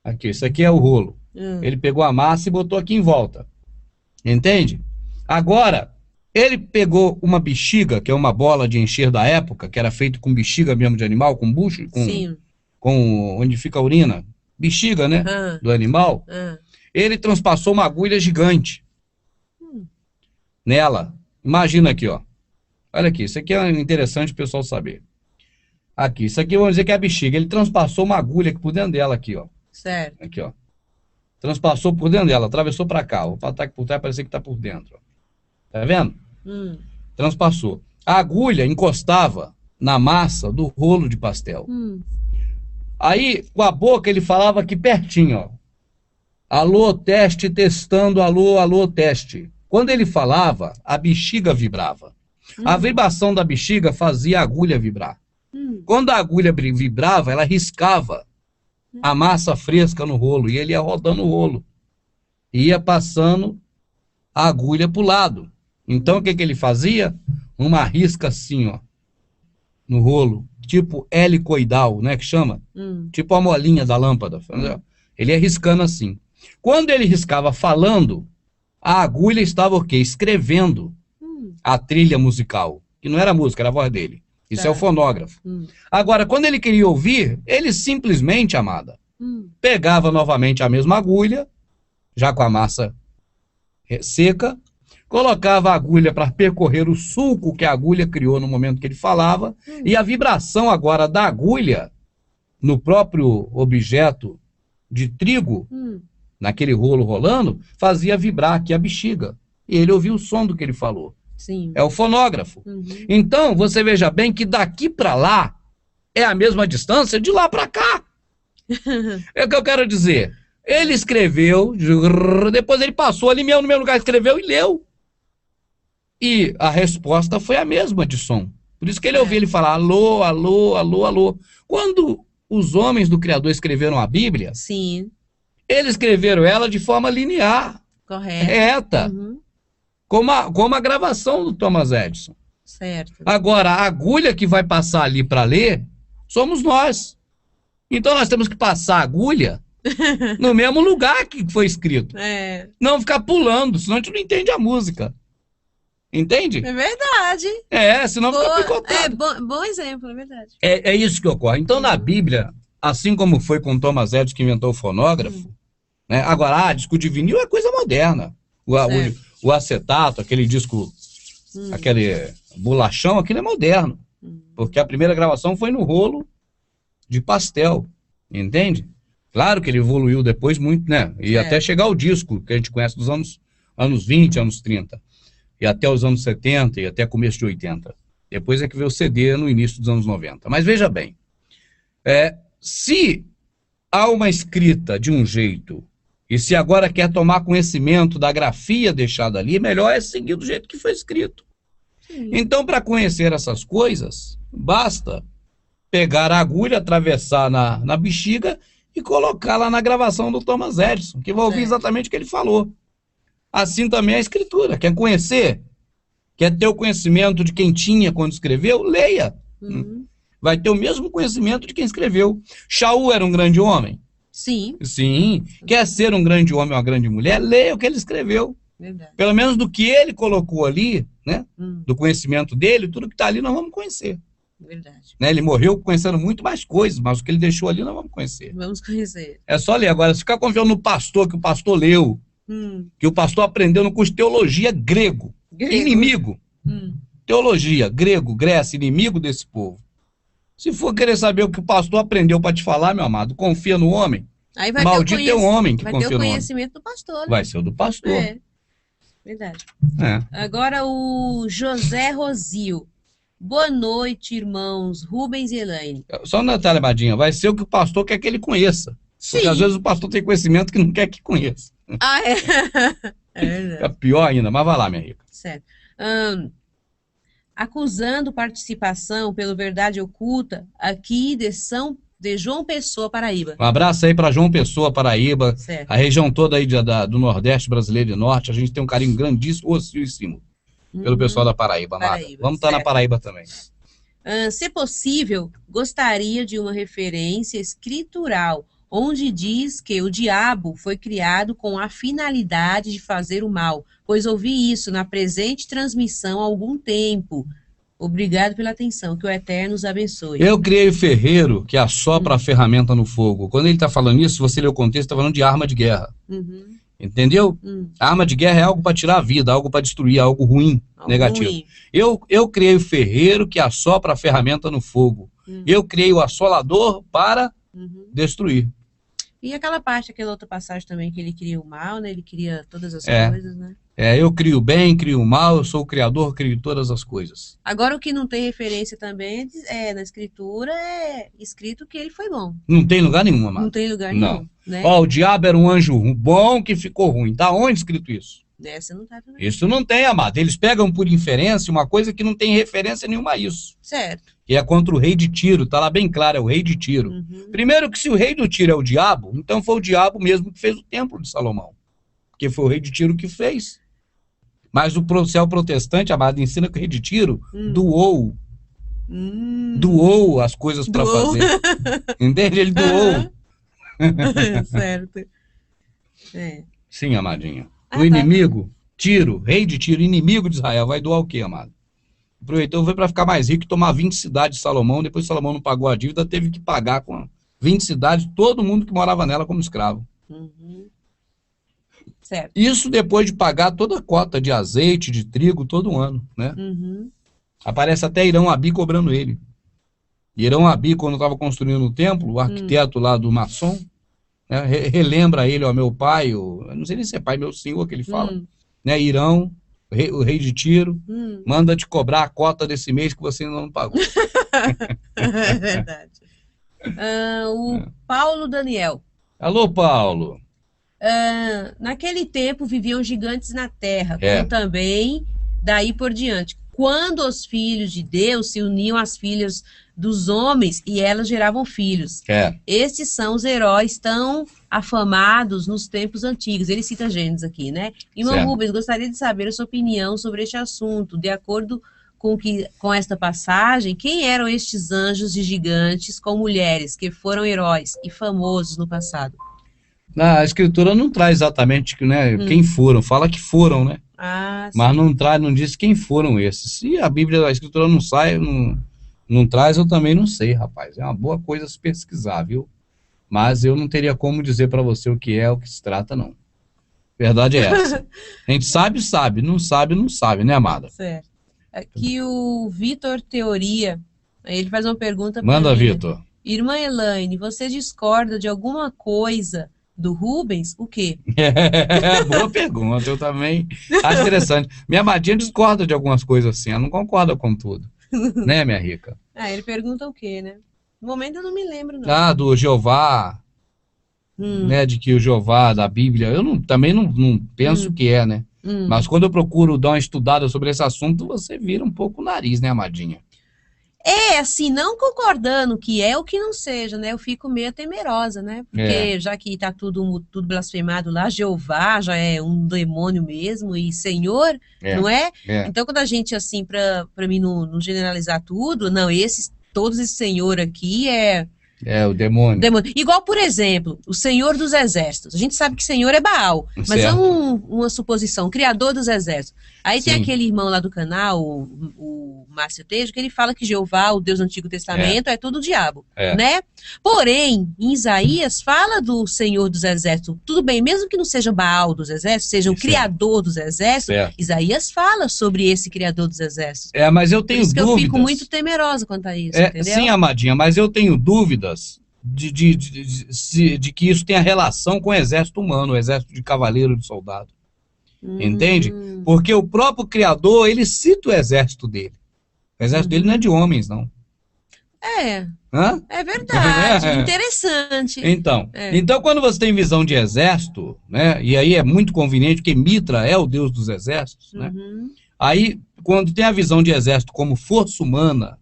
[SPEAKER 1] Aqui, isso aqui é o rolo. Ele pegou a massa e botou aqui em volta. Entende? Agora, ele pegou uma bexiga, que é uma bola de encher da época, que era feito com bexiga mesmo de animal, com bucho, com onde fica a urina. Bexiga, né? Do animal. Ele transpassou uma agulha gigante nela. Imagina aqui, ó. Olha aqui, isso aqui é interessante o pessoal saber. Aqui, isso aqui vamos dizer que é a bexiga. Ele transpassou uma agulha aqui por dentro dela, aqui, ó.
[SPEAKER 2] Certo.
[SPEAKER 1] Aqui, ó. Transpassou por dentro dela, atravessou para cá. Vou botar aqui por trás, parecer que tá por dentro. Ó. Tá vendo? Transpassou. A agulha encostava na massa do rolo de pastel. Aí, com a boca, ele falava aqui pertinho, ó. Alô, teste, testando, alô, alô, teste. Quando ele falava, a bexiga vibrava. A vibração da bexiga fazia a agulha vibrar. Quando a agulha vibrava, ela riscava a massa fresca no rolo, e ele ia rodando o rolo. Ia passando a agulha para o lado. Então, o que ele fazia? Uma risca assim, ó, no rolo, tipo helicoidal, né, que chama? Tipo a molinha da lâmpada. Ele ia riscando assim. Quando ele riscava falando, a agulha estava o quê? Escrevendo a trilha musical, que não era música, era a voz dele. Isso é o fonógrafo. Agora, quando ele queria ouvir, ele simplesmente, amada, pegava novamente a mesma agulha, já com a massa seca, colocava a agulha para percorrer o sulco que a agulha criou no momento que ele falava, e a vibração agora da agulha no próprio objeto de trigo, naquele rolo rolando, fazia vibrar aqui a bexiga. E ele ouvia o som do que ele falou.
[SPEAKER 2] Sim.
[SPEAKER 1] É o fonógrafo. Então, você veja bem que daqui para lá é a mesma distância de lá para cá. É o que eu quero dizer. Ele escreveu, depois ele passou ali mesmo no mesmo lugar, escreveu e leu. E a resposta foi a mesma de som. Por isso que ele ouvia ele falar alô, alô, alô, alô. Quando os homens do Criador escreveram a Bíblia,
[SPEAKER 2] sim,
[SPEAKER 1] eles escreveram ela de forma linear, reta, como a gravação do Thomas Edison.
[SPEAKER 2] Certo.
[SPEAKER 1] Agora, a agulha que vai passar ali para ler, somos nós. Então nós temos que passar a agulha no mesmo lugar que foi escrito. Não ficar pulando, senão a gente não entende a música. Entende?
[SPEAKER 2] É verdade.
[SPEAKER 1] Senão fica picotado.
[SPEAKER 2] Bom exemplo, é verdade.
[SPEAKER 1] É isso que ocorre. Então, na Bíblia, assim como foi com Thomas Edison que inventou o fonógrafo, né? Agora, disco de vinil é coisa moderna. O acetato, aquele disco, aquele bolachão, aquilo é moderno. Porque a primeira gravação foi no rolo de pastel. Entende? Claro que ele evoluiu depois muito, né? E até chegar ao disco, que a gente conhece dos anos 20, anos 30. E até os anos 70 e até começo de 80. Depois é que veio o CD no início dos anos 90. Mas veja bem, se há uma escrita de um jeito, e se agora quer tomar conhecimento da grafia deixada ali, melhor é seguir do jeito que foi escrito. Então, para conhecer essas coisas, basta pegar a agulha, atravessar na bexiga e colocar lá na gravação do Thomas Edison, que vai ouvir exatamente o que ele falou. Assim também é a escritura. Quer conhecer? Quer ter o conhecimento de quem tinha quando escreveu? Leia. Vai ter o mesmo conhecimento de quem escreveu. Shaul era um grande homem?
[SPEAKER 2] Sim.
[SPEAKER 1] Sim. Quer ser um grande homem ou uma grande mulher? Leia o que ele escreveu.
[SPEAKER 2] Verdade.
[SPEAKER 1] Pelo menos do que ele colocou ali, né? Do conhecimento dele, tudo que está ali nós vamos conhecer.
[SPEAKER 2] Verdade.
[SPEAKER 1] Né? Ele morreu conhecendo muito mais coisas, mas o que ele deixou ali nós vamos conhecer.
[SPEAKER 2] Vamos conhecer.
[SPEAKER 1] É só ler. Agora, se ficar confiando no pastor, que o pastor leu, que o pastor aprendeu no curso de teologia grego. Inimigo. Teologia, grego, Grécia, inimigo desse povo. Se for querer saber o que o pastor aprendeu para te falar, meu amado, confia no homem.
[SPEAKER 2] Aí vai
[SPEAKER 1] maldito é o homem que confia no homem.
[SPEAKER 2] Vai ter o conhecimento do pastor. Né?
[SPEAKER 1] Vai ser o do pastor.
[SPEAKER 2] Verdade. Agora o José Rosil. Boa noite, irmãos Rubens e Elaine.
[SPEAKER 1] Só uma detalhe, Badinha, vai ser o que o pastor quer que ele conheça. Sim. Porque às vezes o pastor tem conhecimento que não quer que conheça. É pior ainda, mas vai lá, minha rica.
[SPEAKER 2] Certo. Acusando participação pelo Verdade Oculta aqui de João Pessoa, Paraíba.
[SPEAKER 1] Um abraço aí para João Pessoa, Paraíba,
[SPEAKER 2] certo.
[SPEAKER 1] A região toda aí do Nordeste brasileiro e Norte. A gente tem um carinho grandíssimo, ossíssimo, pelo pessoal da Paraíba. Vamos estar na Paraíba também.
[SPEAKER 2] Se possível, gostaria de uma referência escritural onde diz que o diabo foi criado com a finalidade de fazer o mal, pois ouvi isso na presente transmissão há algum tempo. Obrigado pela atenção, que o Eterno os abençoe.
[SPEAKER 1] Eu criei o ferreiro que assopra a ferramenta no fogo. Quando ele está falando isso, se você ler o contexto, está falando de arma de guerra. Entendeu? A arma de guerra é algo para tirar a vida, algo para destruir, algo ruim, negativo. Ruim. Eu criei o ferreiro que assopra a ferramenta no fogo. Eu criei o assolador para destruir.
[SPEAKER 2] E aquela outra passagem também, que ele cria o mal, né? Ele cria todas as coisas, né?
[SPEAKER 1] Eu crio o bem, crio o mal, eu sou o criador, crio todas as coisas.
[SPEAKER 2] Agora, o que não tem referência também na escritura é escrito que ele foi bom.
[SPEAKER 1] Não tem lugar nenhum, amado.
[SPEAKER 2] Não tem lugar nenhum. Né?
[SPEAKER 1] O diabo era um anjo bom que ficou ruim. Tá onde escrito isso?
[SPEAKER 2] Essa não tá também.
[SPEAKER 1] Isso não tem, amado. Eles pegam por inferência uma coisa que não tem referência nenhuma a isso.
[SPEAKER 2] Certo.
[SPEAKER 1] Que é contra o rei de Tiro, tá lá bem claro, é o rei de Tiro. Primeiro que se o rei do Tiro é o diabo, então foi o diabo mesmo que fez o templo de Salomão. Porque foi o rei de Tiro que fez. Mas o céu protestante, amado, ensina que o rei de Tiro doou as coisas para fazer. Entende? Ele doou.
[SPEAKER 2] Certo.
[SPEAKER 1] Sim, amadinha. O inimigo, Tiro, rei de Tiro, inimigo de Israel, vai doar o quê, amado? Aproveitou, foi para ficar mais rico e tomar 20 cidades de Salomão. Depois Salomão não pagou a dívida, teve que pagar com 20 cidades, todo mundo que morava nela como escravo.
[SPEAKER 2] Certo.
[SPEAKER 1] Isso depois de pagar toda a cota de azeite, de trigo, todo ano, né?
[SPEAKER 2] Uhum.
[SPEAKER 1] Aparece até Irão Abi cobrando ele. Irão Abi, quando estava construindo o templo, o arquiteto lá do maçom, né, relembra ele, ó, meu pai, eu não sei nem se é pai, meu senhor, que ele fala, né, Irão, o rei de Tiro, manda te cobrar a cota desse mês que você ainda não pagou.
[SPEAKER 2] É verdade. O Paulo Daniel.
[SPEAKER 1] Alô, Paulo.
[SPEAKER 2] Naquele tempo viviam gigantes na terra, como também daí por diante. Quando os filhos de Deus se uniam às filhas dos homens e elas geravam filhos. Estes são os heróis tão afamados nos tempos antigos. Ele cita Gênesis aqui, né? Irmão Rubens, gostaria de saber a sua opinião sobre este assunto. De acordo com esta passagem, quem eram estes anjos e gigantes com mulheres que foram heróis e famosos no passado?
[SPEAKER 1] A escritura não traz exatamente, né, quem foram, fala que foram, né? Mas não diz quem foram esses. Se a Bíblia, a escritura não traz, eu também não sei, rapaz. É uma boa coisa se pesquisar, viu? Mas eu não teria como dizer para você o que é, o que se trata, não. Verdade é essa. A gente sabe, não sabe, né, amada?
[SPEAKER 2] Certo. Aqui o Vitor Teoria, ele faz uma pergunta.
[SPEAKER 1] Manda, Vitor.
[SPEAKER 2] Irmã Elaine, você discorda de alguma coisa do Rubens? O quê?
[SPEAKER 1] Boa pergunta, eu também acho interessante. Minha amadinha discorda de algumas coisas assim, ela não concorda com tudo. Né, minha rica?
[SPEAKER 2] Ele pergunta o quê, né? No momento eu não me lembro, não.
[SPEAKER 1] Do Jeová, né, de que o Jeová da Bíblia, eu também não penso que é, né? Mas quando eu procuro dar uma estudada sobre esse assunto, você vira um pouco o nariz, né, amadinha?
[SPEAKER 2] Assim, não concordando que é ou que não seja, né? Eu fico meio temerosa, né? Porque já que tá tudo blasfemado lá, Jeová já é um demônio mesmo, e Senhor, não é? Então, quando a gente, assim, pra mim não generalizar tudo, não, todos esse Senhor aqui
[SPEAKER 1] o demônio.
[SPEAKER 2] Igual, por exemplo, o Senhor dos Exércitos. A gente sabe que Senhor é Baal, mas é uma suposição, Criador dos Exércitos. Aí tem aquele irmão lá do canal, o Márcio Tejo, que ele fala que Jeová, o Deus do Antigo Testamento, é tudo o diabo, né? Porém, em Isaías, fala do Senhor dos Exércitos. Tudo bem, mesmo que não seja Baal dos Exércitos, seja o Criador dos Exércitos, Isaías fala sobre esse Criador dos Exércitos.
[SPEAKER 1] Mas eu tenho dúvidas.
[SPEAKER 2] Eu fico muito temerosa quanto a isso, entendeu?
[SPEAKER 1] Sim, amadinha, mas eu tenho dúvidas de que isso tenha relação com o exército humano, o exército de cavaleiro, de soldado. Entende? Porque o próprio Criador, ele cita o exército dele. O exército dele não é de homens, não.
[SPEAKER 2] É verdade, interessante.
[SPEAKER 1] Então, quando você tem visão de exército, né, e aí é muito conveniente, porque Mitra é o deus dos exércitos, né? Aí, quando tem a visão de exército como força humana,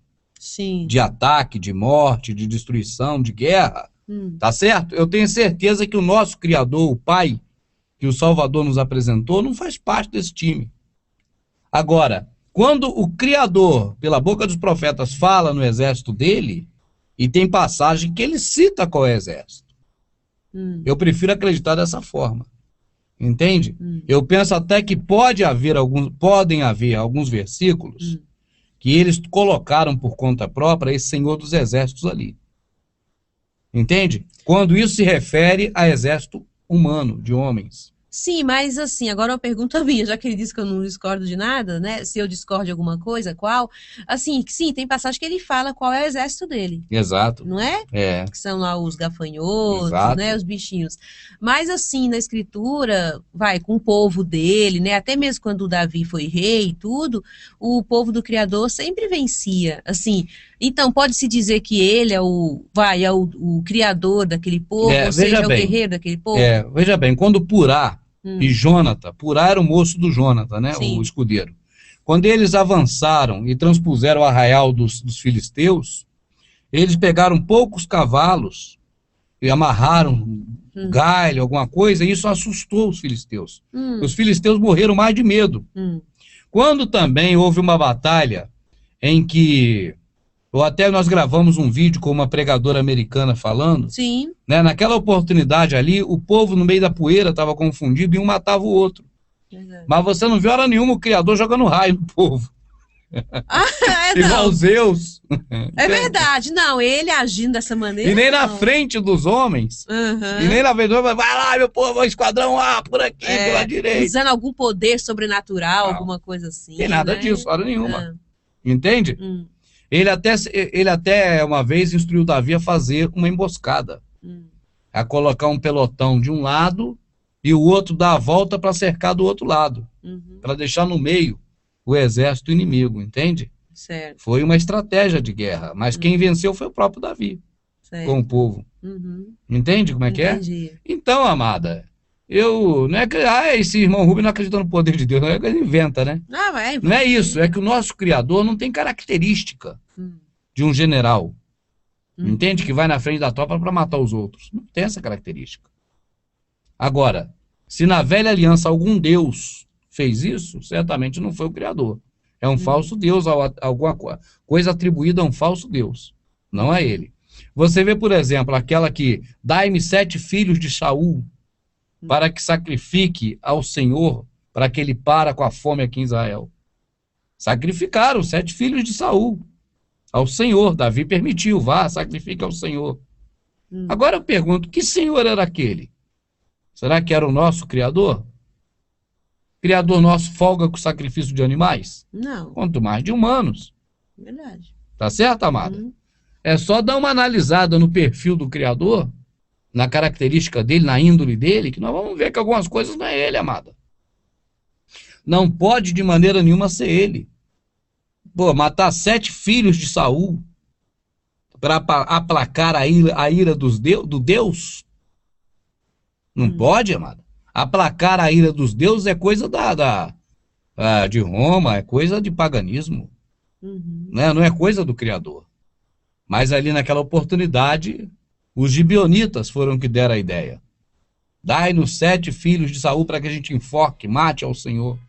[SPEAKER 1] de ataque, de morte, de destruição, de guerra, tá certo? Eu tenho certeza que o nosso Criador, o Pai, que o Salvador nos apresentou, não faz parte desse time. Agora, quando o Criador, pela boca dos profetas, fala no exército dele, e tem passagem que ele cita qual é o exército. Eu prefiro acreditar dessa forma. Entende? Eu penso até que podem haver alguns versículos que eles colocaram por conta própria esse Senhor dos Exércitos ali. Entende? Quando isso se refere a exército humano, de homens.
[SPEAKER 2] Sim, mas assim, agora uma pergunta minha, já que ele disse que eu não discordo de nada, né? Se eu discordo de alguma coisa, qual? Assim, sim, tem passagem que ele fala qual é o exército dele.
[SPEAKER 1] Exato.
[SPEAKER 2] Não é? Que são lá os gafanhotos, né? Os bichinhos. Mas assim, na escritura, com o povo dele, né? Até mesmo quando o Davi foi rei e tudo, o povo do Criador sempre vencia, assim. Então, pode-se dizer que ele é o criador daquele povo, ou seja, é o guerreiro daquele povo?
[SPEAKER 1] Veja bem, quando Purá e Jonathan, Purá era o moço do Jonathan, né? O escudeiro. Quando eles avançaram e transpuseram o arraial dos filisteus, eles pegaram poucos cavalos e amarraram galho, alguma coisa, e isso assustou os filisteus. Os filisteus morreram mais de medo. Quando também houve uma batalha em que, ou até nós gravamos um vídeo com uma pregadora americana falando, né, naquela oportunidade ali, o povo no meio da poeira estava confundido e um matava o outro. Mas você não viu hora nenhuma o Criador jogando raio no povo. Igual Zeus.
[SPEAKER 2] É verdade. Não, ele agindo dessa maneira.
[SPEAKER 1] E nem
[SPEAKER 2] não.
[SPEAKER 1] na frente dos homens. E nem na frente dos homens. Vai lá, meu povo, esquadrão A, por aqui, pela direita.
[SPEAKER 2] Usando algum poder sobrenatural,
[SPEAKER 1] Não.
[SPEAKER 2] alguma coisa assim.
[SPEAKER 1] Tem nada
[SPEAKER 2] né?
[SPEAKER 1] disso, hora nenhuma. Entende?
[SPEAKER 2] Hum.
[SPEAKER 1] Ele até uma vez instruiu Davi a fazer uma emboscada. A colocar um pelotão de um lado e o outro dar a volta para cercar do outro lado. Para deixar no meio o exército inimigo, entende?
[SPEAKER 2] Certo.
[SPEAKER 1] Foi uma estratégia de guerra, mas quem venceu foi o próprio Davi,
[SPEAKER 2] Certo.
[SPEAKER 1] com o povo. Entende como é que é?
[SPEAKER 2] Entendi.
[SPEAKER 1] Então, amada, não é que esse irmão Rubem não acredita no poder de Deus, não é que ele inventa, né? Não é isso, é que o nosso Criador não tem característica de um general, entende? Que vai na frente da tropa para matar os outros. Não tem essa característica. Agora, se na velha aliança algum Deus fez isso, certamente não foi o Criador. É um falso Deus, alguma coisa atribuída a um falso Deus. Não é ele. Você vê, por exemplo, aquela que dai-me 7 filhos de Saul para que sacrifique ao Senhor, para que ele para com a fome aqui em Israel. Sacrificaram 7 filhos de Saul ao Senhor. Davi permitiu, vá, sacrifique ao Senhor. Agora eu pergunto, que Senhor era aquele? Será que era o nosso Criador? Criador nosso folga com o sacrifício de animais?
[SPEAKER 2] Não.
[SPEAKER 1] Quanto mais de humanos.
[SPEAKER 2] Verdade.
[SPEAKER 1] Tá certo, amada? É só dar uma analisada no perfil do Criador, na característica dele, na índole dele, que nós vamos ver que algumas coisas não é ele, amada. Não pode de maneira nenhuma ser ele. Pô, matar 7 filhos de Saul para aplacar a ira do Deus? Não pode, amada. Aplacar a ira dos deuses é coisa de Roma, é coisa de paganismo. Né? Não é coisa do Criador. Mas ali naquela oportunidade, os gibeonitas foram que deram a ideia. Dai-nos 7 filhos de Saul para que a gente enfoque, mate ao Senhor.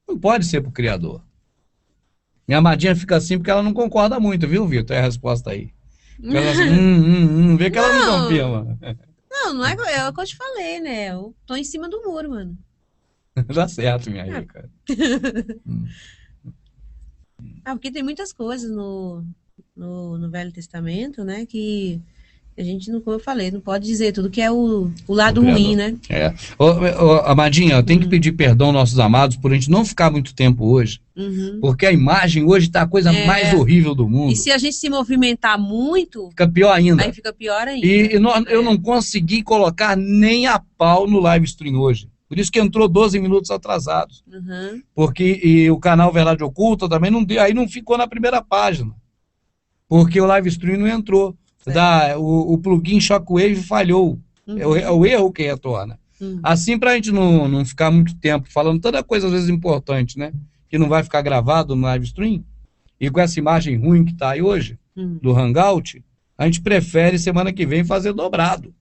[SPEAKER 1] Não pode ser para o Criador. Minha amadinha fica assim porque ela não concorda muito, viu, Vitor? É a resposta aí. Ela assim, vê que ela não confirma.
[SPEAKER 2] Não é o que eu te falei, né? Eu tô em cima do muro, mano.
[SPEAKER 1] Dá certo, minha rica.
[SPEAKER 2] Porque tem muitas coisas no Velho Testamento, né? Que a gente, não, como eu falei, não pode dizer tudo que é o lado ruim, né?
[SPEAKER 1] Amadinha, eu tenho que pedir perdão aos nossos amados por a gente não ficar muito tempo hoje. Porque a imagem hoje tá a coisa mais horrível do mundo.
[SPEAKER 2] E se a gente se movimentar muito,
[SPEAKER 1] fica pior ainda.
[SPEAKER 2] Aí fica pior ainda.
[SPEAKER 1] Eu não consegui colocar nem a pau no live stream hoje. Por isso que entrou 12 minutos atrasados. Porque o canal Verdade Oculta também não deu, aí não ficou na primeira página. Porque o live stream não entrou. O plugin Shockwave falhou. É o erro que retorna. Assim, pra gente não ficar muito tempo falando tanta coisa às vezes importante, né? Que não vai ficar gravado no live stream, e com essa imagem ruim que tá aí hoje, do Hangout, a gente prefere semana que vem fazer dobrado.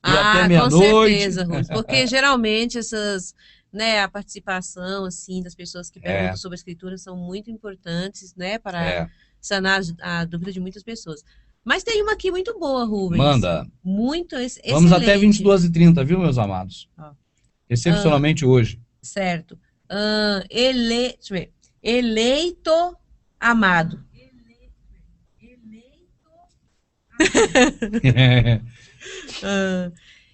[SPEAKER 1] E até meia-noite.
[SPEAKER 2] Com certeza, Rose, porque geralmente essas, né, a participação, assim, das pessoas que perguntam sobre a escritura são muito importantes, né, para sanar a dúvida de muitas pessoas. Mas tem uma aqui muito boa, Rubens.
[SPEAKER 1] Manda.
[SPEAKER 2] Muito excelente.
[SPEAKER 1] Vamos até 22h30, viu, meus amados? Excepcionalmente hoje.
[SPEAKER 2] Certo. Deixa eu ver. Eleito amado.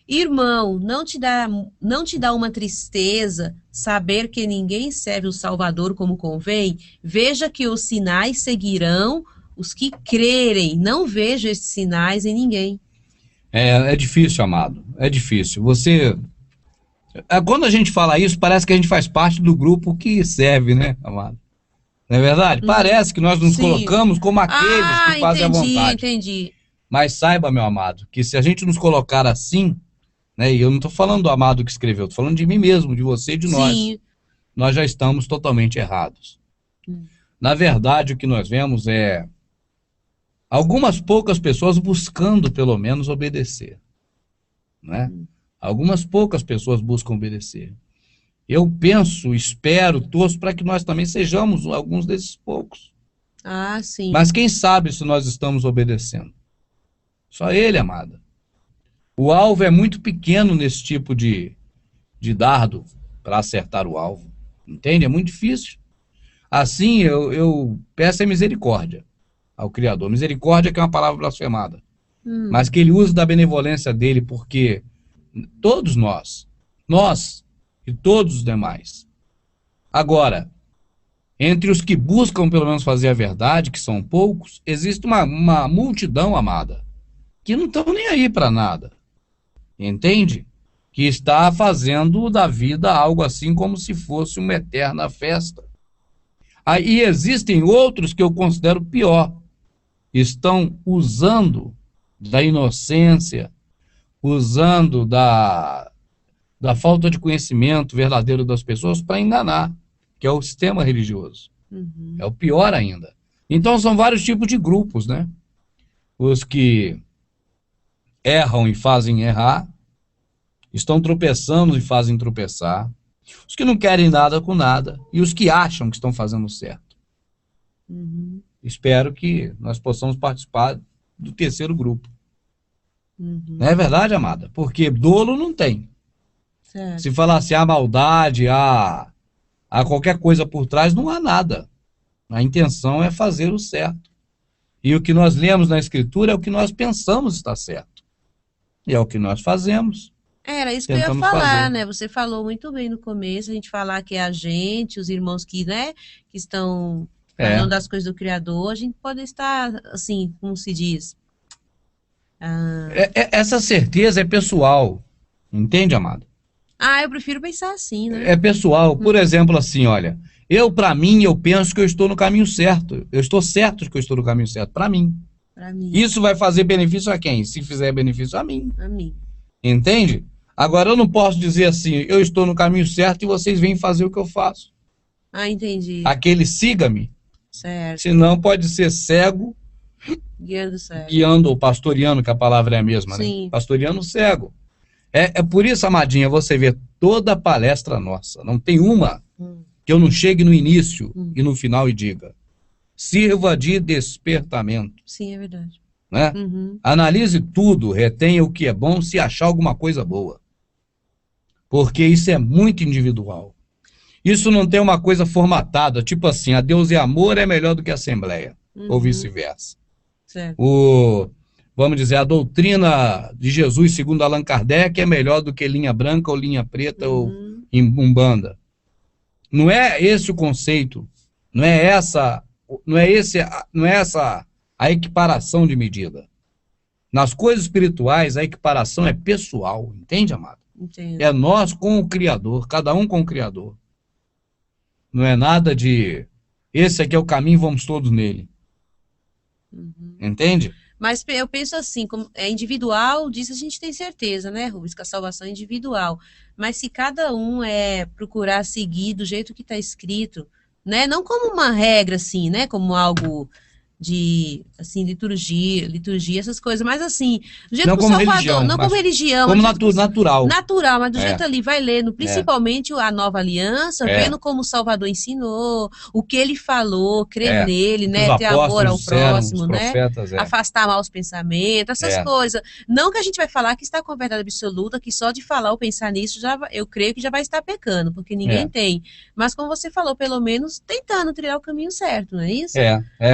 [SPEAKER 2] Irmão, não te dá uma tristeza saber que ninguém serve o Salvador como convém? Veja que os sinais seguirão os que crerem. Não vejo esses sinais em ninguém.
[SPEAKER 1] É difícil, amado. É difícil. Quando a gente fala isso, parece que a gente faz parte do grupo que serve, né, amado? Não é verdade? Parece que nós nos colocamos como aqueles que fazem a vontade.
[SPEAKER 2] Entendi.
[SPEAKER 1] Mas saiba, meu amado, que se a gente nos colocar assim, né, e eu não estou falando do amado que escreveu, estou falando de mim mesmo, de você e de nós já estamos totalmente errados. Na verdade, o que nós vemos é algumas poucas pessoas buscando, pelo menos, obedecer. Né? Algumas poucas pessoas buscam obedecer. Eu penso, espero, torço para que nós também sejamos alguns desses poucos.
[SPEAKER 2] Sim.
[SPEAKER 1] Mas quem sabe se nós estamos obedecendo? Só ele, amada. O alvo é muito pequeno nesse tipo de dardo para acertar o alvo. Entende? É muito difícil. Assim eu peço a misericórdia ao Criador. Misericórdia que é uma palavra blasfemada. Mas que ele use da benevolência dele, porque todos nós e todos os demais. Agora, entre os que buscam pelo menos fazer a verdade, que são poucos, existe uma multidão, amada, que não estão nem aí para nada. Entende? Que está fazendo da vida algo assim como se fosse uma eterna festa. Aí existem outros que eu considero pior. Estão usando da inocência, usando da falta de conhecimento verdadeiro das pessoas para enganar, que é o sistema religioso. É o pior ainda. Então são vários tipos de grupos, né? Os que erram e fazem errar, estão tropeçando e fazem tropeçar, os que não querem nada com nada e os que acham que estão fazendo certo. Espero que nós possamos participar do terceiro grupo. Não é verdade, amada? Porque dolo não tem.
[SPEAKER 2] Certo.
[SPEAKER 1] Se falar assim, há maldade, há qualquer coisa por trás, não há nada. A intenção é fazer o certo. E o que nós lemos na Escritura é o que nós pensamos estar certo. E é o que nós fazemos.
[SPEAKER 2] Era isso que eu ia
[SPEAKER 1] Tentamos
[SPEAKER 2] falar,
[SPEAKER 1] fazer.
[SPEAKER 2] né? Você falou muito bem no começo, a gente falar que é a gente, os irmãos que, né, que estão falando das coisas do Criador, a gente pode estar, assim, como se diz...
[SPEAKER 1] Essa certeza é pessoal. Entende, amado?
[SPEAKER 2] eu prefiro pensar assim, né?
[SPEAKER 1] É pessoal. Por exemplo, assim, olha, para mim, eu penso que eu estou no caminho certo. Eu estou certo de que eu estou no caminho certo, para mim.
[SPEAKER 2] Pra mim.
[SPEAKER 1] Isso vai fazer benefício a quem? Se fizer benefício a mim.
[SPEAKER 2] A mim.
[SPEAKER 1] Entende? Agora, eu não posso dizer assim, eu estou no caminho certo e vocês vêm fazer o que eu faço.
[SPEAKER 2] Entendi.
[SPEAKER 1] Aquele siga-me.
[SPEAKER 2] Certo.
[SPEAKER 1] Senão pode ser cego,
[SPEAKER 2] Guiando certo.
[SPEAKER 1] guiando ou pastoreando, que a palavra é a mesma,
[SPEAKER 2] Sim.
[SPEAKER 1] né? Pastoreando cego. É por isso, amadinha, você vê toda a palestra nossa. Não tem uma que eu não chegue no início e no final e diga: sirva de despertamento.
[SPEAKER 2] Sim, é verdade.
[SPEAKER 1] Né? Analise tudo, retenha o que é bom se achar alguma coisa boa. Porque isso é muito individual. Isso não tem uma coisa formatada, tipo assim, a Deus é amor é melhor do que a Assembleia, ou vice-versa.
[SPEAKER 2] Certo.
[SPEAKER 1] Vamos dizer, a doutrina de Jesus, segundo Allan Kardec, é melhor do que linha branca ou linha preta ou Umbanda. Não é esse o conceito, não é essa a equiparação de medida. Nas coisas espirituais, a equiparação é pessoal, entende, amado?
[SPEAKER 2] Entendo.
[SPEAKER 1] É nós com o Criador, cada um com o Criador. Não é nada de, esse aqui é o caminho, vamos todos nele. Entende?
[SPEAKER 2] Mas eu penso assim, como é individual, disso a gente tem certeza, né, Rubens, que a salvação é individual. Mas se cada um procurar seguir do jeito que está escrito, né, não como uma regra, assim, né, como algo de, assim, liturgia, essas coisas, mas assim, do jeito
[SPEAKER 1] Não
[SPEAKER 2] que o
[SPEAKER 1] como
[SPEAKER 2] Salvador,
[SPEAKER 1] religião,
[SPEAKER 2] não como religião,
[SPEAKER 1] como
[SPEAKER 2] mas do jeito que
[SPEAKER 1] natural.
[SPEAKER 2] natural, mas do jeito ali, vai lendo, principalmente a Nova Aliança,
[SPEAKER 1] É.
[SPEAKER 2] vendo como o Salvador ensinou, o que ele falou, crer
[SPEAKER 1] É.
[SPEAKER 2] nele,
[SPEAKER 1] Os
[SPEAKER 2] né, ter amor ao
[SPEAKER 1] apóstolos disseram,
[SPEAKER 2] próximo,
[SPEAKER 1] os
[SPEAKER 2] né,
[SPEAKER 1] profetas,
[SPEAKER 2] afastar maus pensamentos, essas
[SPEAKER 1] É.
[SPEAKER 2] coisas. Não que a gente vai falar que está com a verdade absoluta, que só de falar ou pensar nisso, eu creio que já vai estar pecando, porque ninguém tem. Mas como você falou, pelo menos tentando trilhar o caminho certo, não é isso?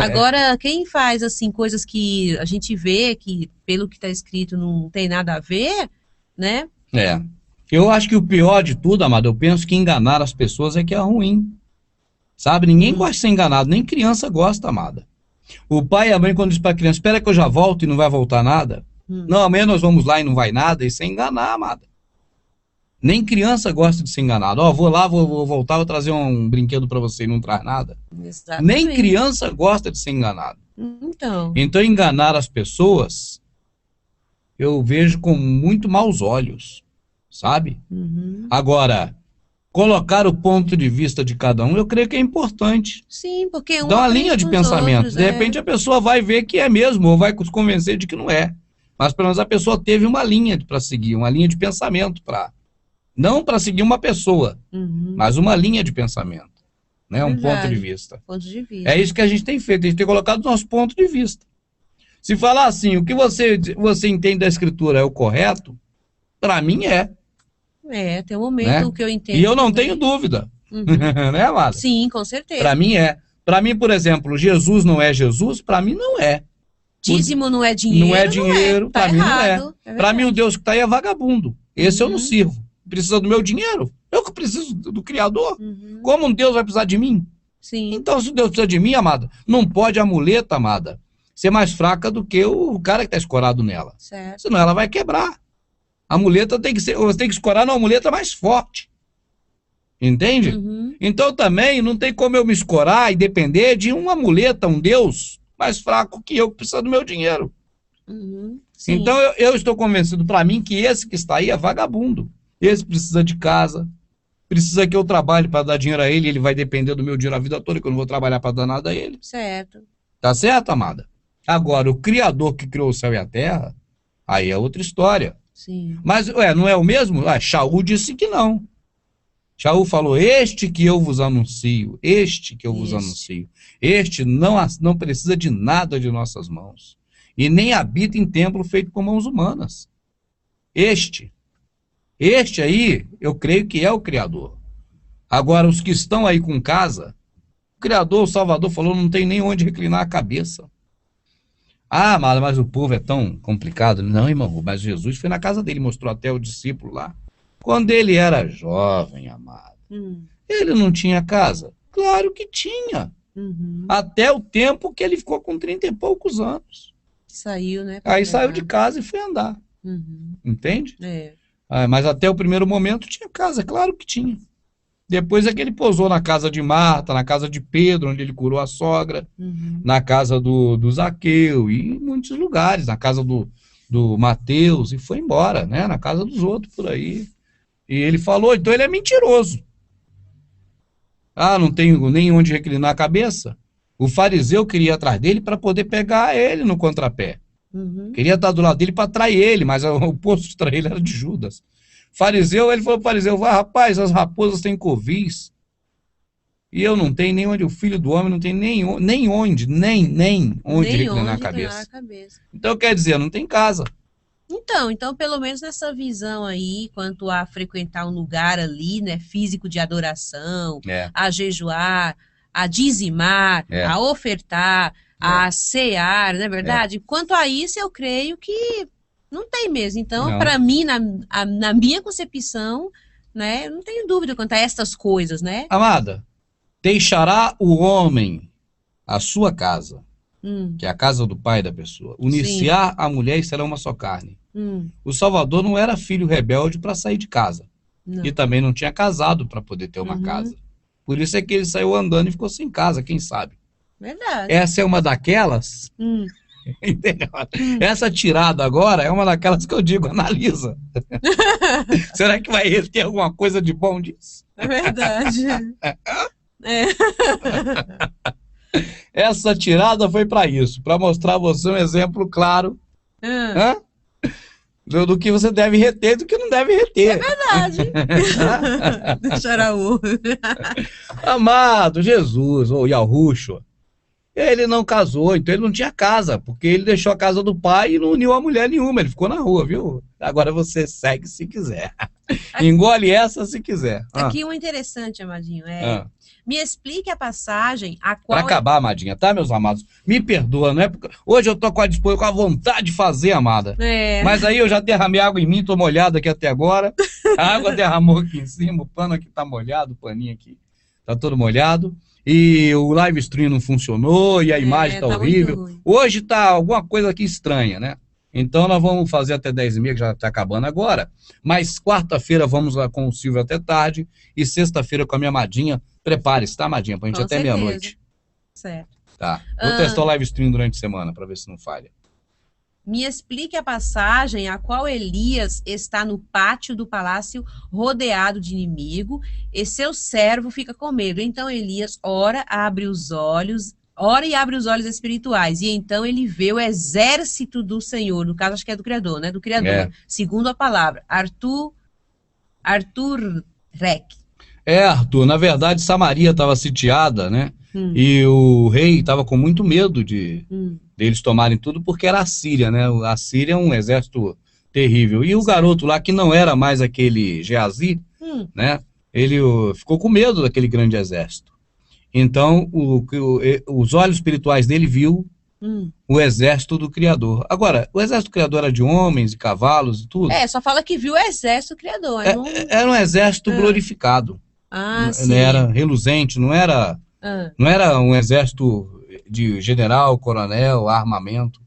[SPEAKER 2] Agora, quem faz, assim, coisas que a gente vê que, pelo que está escrito, não tem nada a ver, né?
[SPEAKER 1] Eu acho que o pior de tudo, amado, eu penso que enganar as pessoas é que é ruim. Sabe? Ninguém gosta de ser enganado, nem criança gosta, amada. O pai e a mãe, quando diz para a criança, espera que eu já volto e não vai voltar nada. Não, amanhã nós vamos lá e não vai nada, isso é enganar, amada. Nem criança gosta de ser enganado. Vou lá, vou voltar, vou trazer um brinquedo para você e não traz nada.
[SPEAKER 2] Exatamente.
[SPEAKER 1] Nem criança gosta de ser enganado.
[SPEAKER 2] Então,
[SPEAKER 1] enganar as pessoas, eu vejo com muito maus olhos, sabe? Agora, colocar o ponto de vista de cada um, eu creio que é importante.
[SPEAKER 2] Sim, porque
[SPEAKER 1] dá uma linha de pensamento. De repente a pessoa vai ver que é mesmo, ou vai se convencer de que não é. Mas pelo menos a pessoa teve uma linha para seguir, uma linha de pensamento não para seguir uma pessoa, mas uma linha de pensamento, né? Um ponto de vista. É isso que a gente tem feito, a gente tem colocado o nosso ponto de vista. Se falar assim, o que você entende da Escritura é o correto, para mim é.
[SPEAKER 2] Tem um momento que eu entendo.
[SPEAKER 1] E eu não tenho dúvida.
[SPEAKER 2] Uhum.
[SPEAKER 1] Né, amada?
[SPEAKER 2] Sim, com certeza.
[SPEAKER 1] Para mim é. Para mim, por exemplo, Jesus não é Jesus, para mim não é.
[SPEAKER 2] Dízimo não é dinheiro.
[SPEAKER 1] Não é dinheiro,
[SPEAKER 2] Tá
[SPEAKER 1] para mim não é.
[SPEAKER 2] errado.
[SPEAKER 1] Para mim o Deus que está aí é vagabundo. Esse eu não
[SPEAKER 2] Uhum.
[SPEAKER 1] sirvo. Precisa do meu dinheiro. Eu que preciso do Criador.
[SPEAKER 2] Uhum.
[SPEAKER 1] Como um Deus vai precisar de mim?
[SPEAKER 2] Sim.
[SPEAKER 1] Então, se Deus precisa de mim, amada, não pode a muleta, amada, ser mais fraca do que o cara que está escorado nela.
[SPEAKER 2] Certo.
[SPEAKER 1] Senão ela vai quebrar. A muleta tem que ser, você tem que escorar numa muleta mais forte. Entende?
[SPEAKER 2] Uhum.
[SPEAKER 1] Então também não tem como eu me escorar e depender de uma muleta, um Deus mais fraco que eu, que precisa do meu dinheiro.
[SPEAKER 2] Uhum. Sim.
[SPEAKER 1] Então eu estou convencido, para mim, que esse que está aí é vagabundo. Esse precisa de casa, precisa que eu trabalhe para dar dinheiro a ele, ele vai depender do meu dinheiro a vida toda, que eu não vou trabalhar para dar nada a ele.
[SPEAKER 2] Certo.
[SPEAKER 1] Tá certo, amada? Agora, o Criador que criou o céu e a terra, aí é outra história.
[SPEAKER 2] Sim.
[SPEAKER 1] Mas, não é o mesmo? Shaul disse que não. Shaul falou, este que eu vos anuncio, este que eu vos anuncio, este não precisa de nada de nossas mãos, e nem habita em templo feito com mãos humanas. Este aí, eu creio que é o Criador. Agora, os que estão aí com casa, o Criador, o Salvador falou, não tem nem onde reclinar a cabeça. Ah, mas o povo é tão complicado. Não, irmão, mas Jesus foi na casa dele, mostrou até o discípulo lá. Quando ele era jovem, amado, ele não tinha casa? Claro que tinha.
[SPEAKER 2] Uhum.
[SPEAKER 1] Até o tempo que ele ficou com 30 e poucos anos.
[SPEAKER 2] Saiu, né?
[SPEAKER 1] Aí saiu de casa e foi andar.
[SPEAKER 2] Uhum.
[SPEAKER 1] Entende?
[SPEAKER 2] É.
[SPEAKER 1] Mas até o primeiro momento tinha casa, claro que tinha. Depois é que ele pousou na casa de Marta, na casa de Pedro, onde ele curou a sogra, na casa do Zaqueu e em muitos lugares, na casa do Mateus, e foi embora, né? Na casa dos outros por aí. E ele falou, então ele é mentiroso. Ah, não tenho nem onde reclinar a cabeça? O fariseu queria ir atrás dele para poder pegar ele no contrapé. Queria estar do lado dele para trair ele, mas o posto de trair ele era de Judas. Fariseu, ele falou para o fariseu, rapaz, as raposas têm covis, e eu não tenho nem onde, o filho do homem não tem nem onde reclinar a cabeça. Então, quer dizer, não tem casa.
[SPEAKER 2] Então, pelo menos nessa visão aí, quanto a frequentar um lugar ali, né, físico de adoração, a jejuar, a dizimar, a ofertar, a cear, não é verdade? Quanto a isso, eu creio que não tem mesmo. Então, para mim, na minha concepção, né, não tenho dúvida quanto a estas coisas, né?
[SPEAKER 1] Amada, deixará o homem a sua casa, que é a casa do pai da pessoa, uniciar a mulher e será uma só carne. O Salvador não era filho rebelde para sair de casa. Não. E também não tinha casado para poder ter uma casa. Por isso é que ele saiu andando e ficou sem casa, quem sabe.
[SPEAKER 2] Verdade.
[SPEAKER 1] Essa é uma daquelas... Entendeu? Essa tirada agora é uma daquelas que eu digo, analisa. Será que vai ter alguma coisa de bom disso?
[SPEAKER 2] É verdade.
[SPEAKER 1] Essa tirada foi para isso, para mostrar a você um exemplo claro do que você deve reter e do que não deve reter.
[SPEAKER 2] É verdade. Deixará o
[SPEAKER 1] amado Jesus, ou Yahushua, ele não casou, então ele não tinha casa, porque ele deixou a casa do pai e não uniu a mulher nenhuma, ele ficou na rua, viu? Agora você segue se quiser. Engole essa se quiser.
[SPEAKER 2] Aqui um interessante, amadinho, me explique a passagem a qual...
[SPEAKER 1] Para acabar, amadinha, tá, meus amados? Me perdoa, não é? Porque hoje eu tô com a vontade de fazer, amada. Mas aí eu já derramei água em mim, tô molhado aqui até agora. A água derramou aqui em cima, o pano aqui tá molhado, o paninho aqui tá todo molhado. E o live stream não funcionou, e a imagem tá horrível. Hoje tá alguma coisa aqui estranha, né? Então nós vamos fazer até 10h30, que já tá acabando agora. Mas quarta-feira vamos lá com o Silvio até tarde. E sexta-feira com a minha amadinha. Prepare-se, tá, amadinha? Pra gente ir até meia-noite.
[SPEAKER 2] Certo.
[SPEAKER 1] Tá. Vou testar o live stream durante a semana para ver se não falha.
[SPEAKER 2] Me explique a passagem a qual Elias está no pátio do palácio rodeado de inimigo e seu servo fica com medo. Então Elias ora e abre os olhos espirituais, e então ele vê o exército do Senhor, no caso acho que é do Criador, né? Do Criador, segundo a palavra, Arthur Rec.
[SPEAKER 1] Arthur, na verdade Samaria estava sitiada, né? E o rei estava com muito medo deles tomarem tudo, porque era a Síria, né? A Síria é um exército terrível. E o garoto lá, que não era mais aquele Geazi, né? Ele ficou com medo daquele grande exército. Então, os olhos espirituais dele viu o exército do Criador. Agora, o exército do Criador era de homens e cavalos e tudo.
[SPEAKER 2] Só fala que viu o exército do Criador.
[SPEAKER 1] Era um exército glorificado.
[SPEAKER 2] Sim.
[SPEAKER 1] Era reluzente, não era um exército de general, coronel, armamento.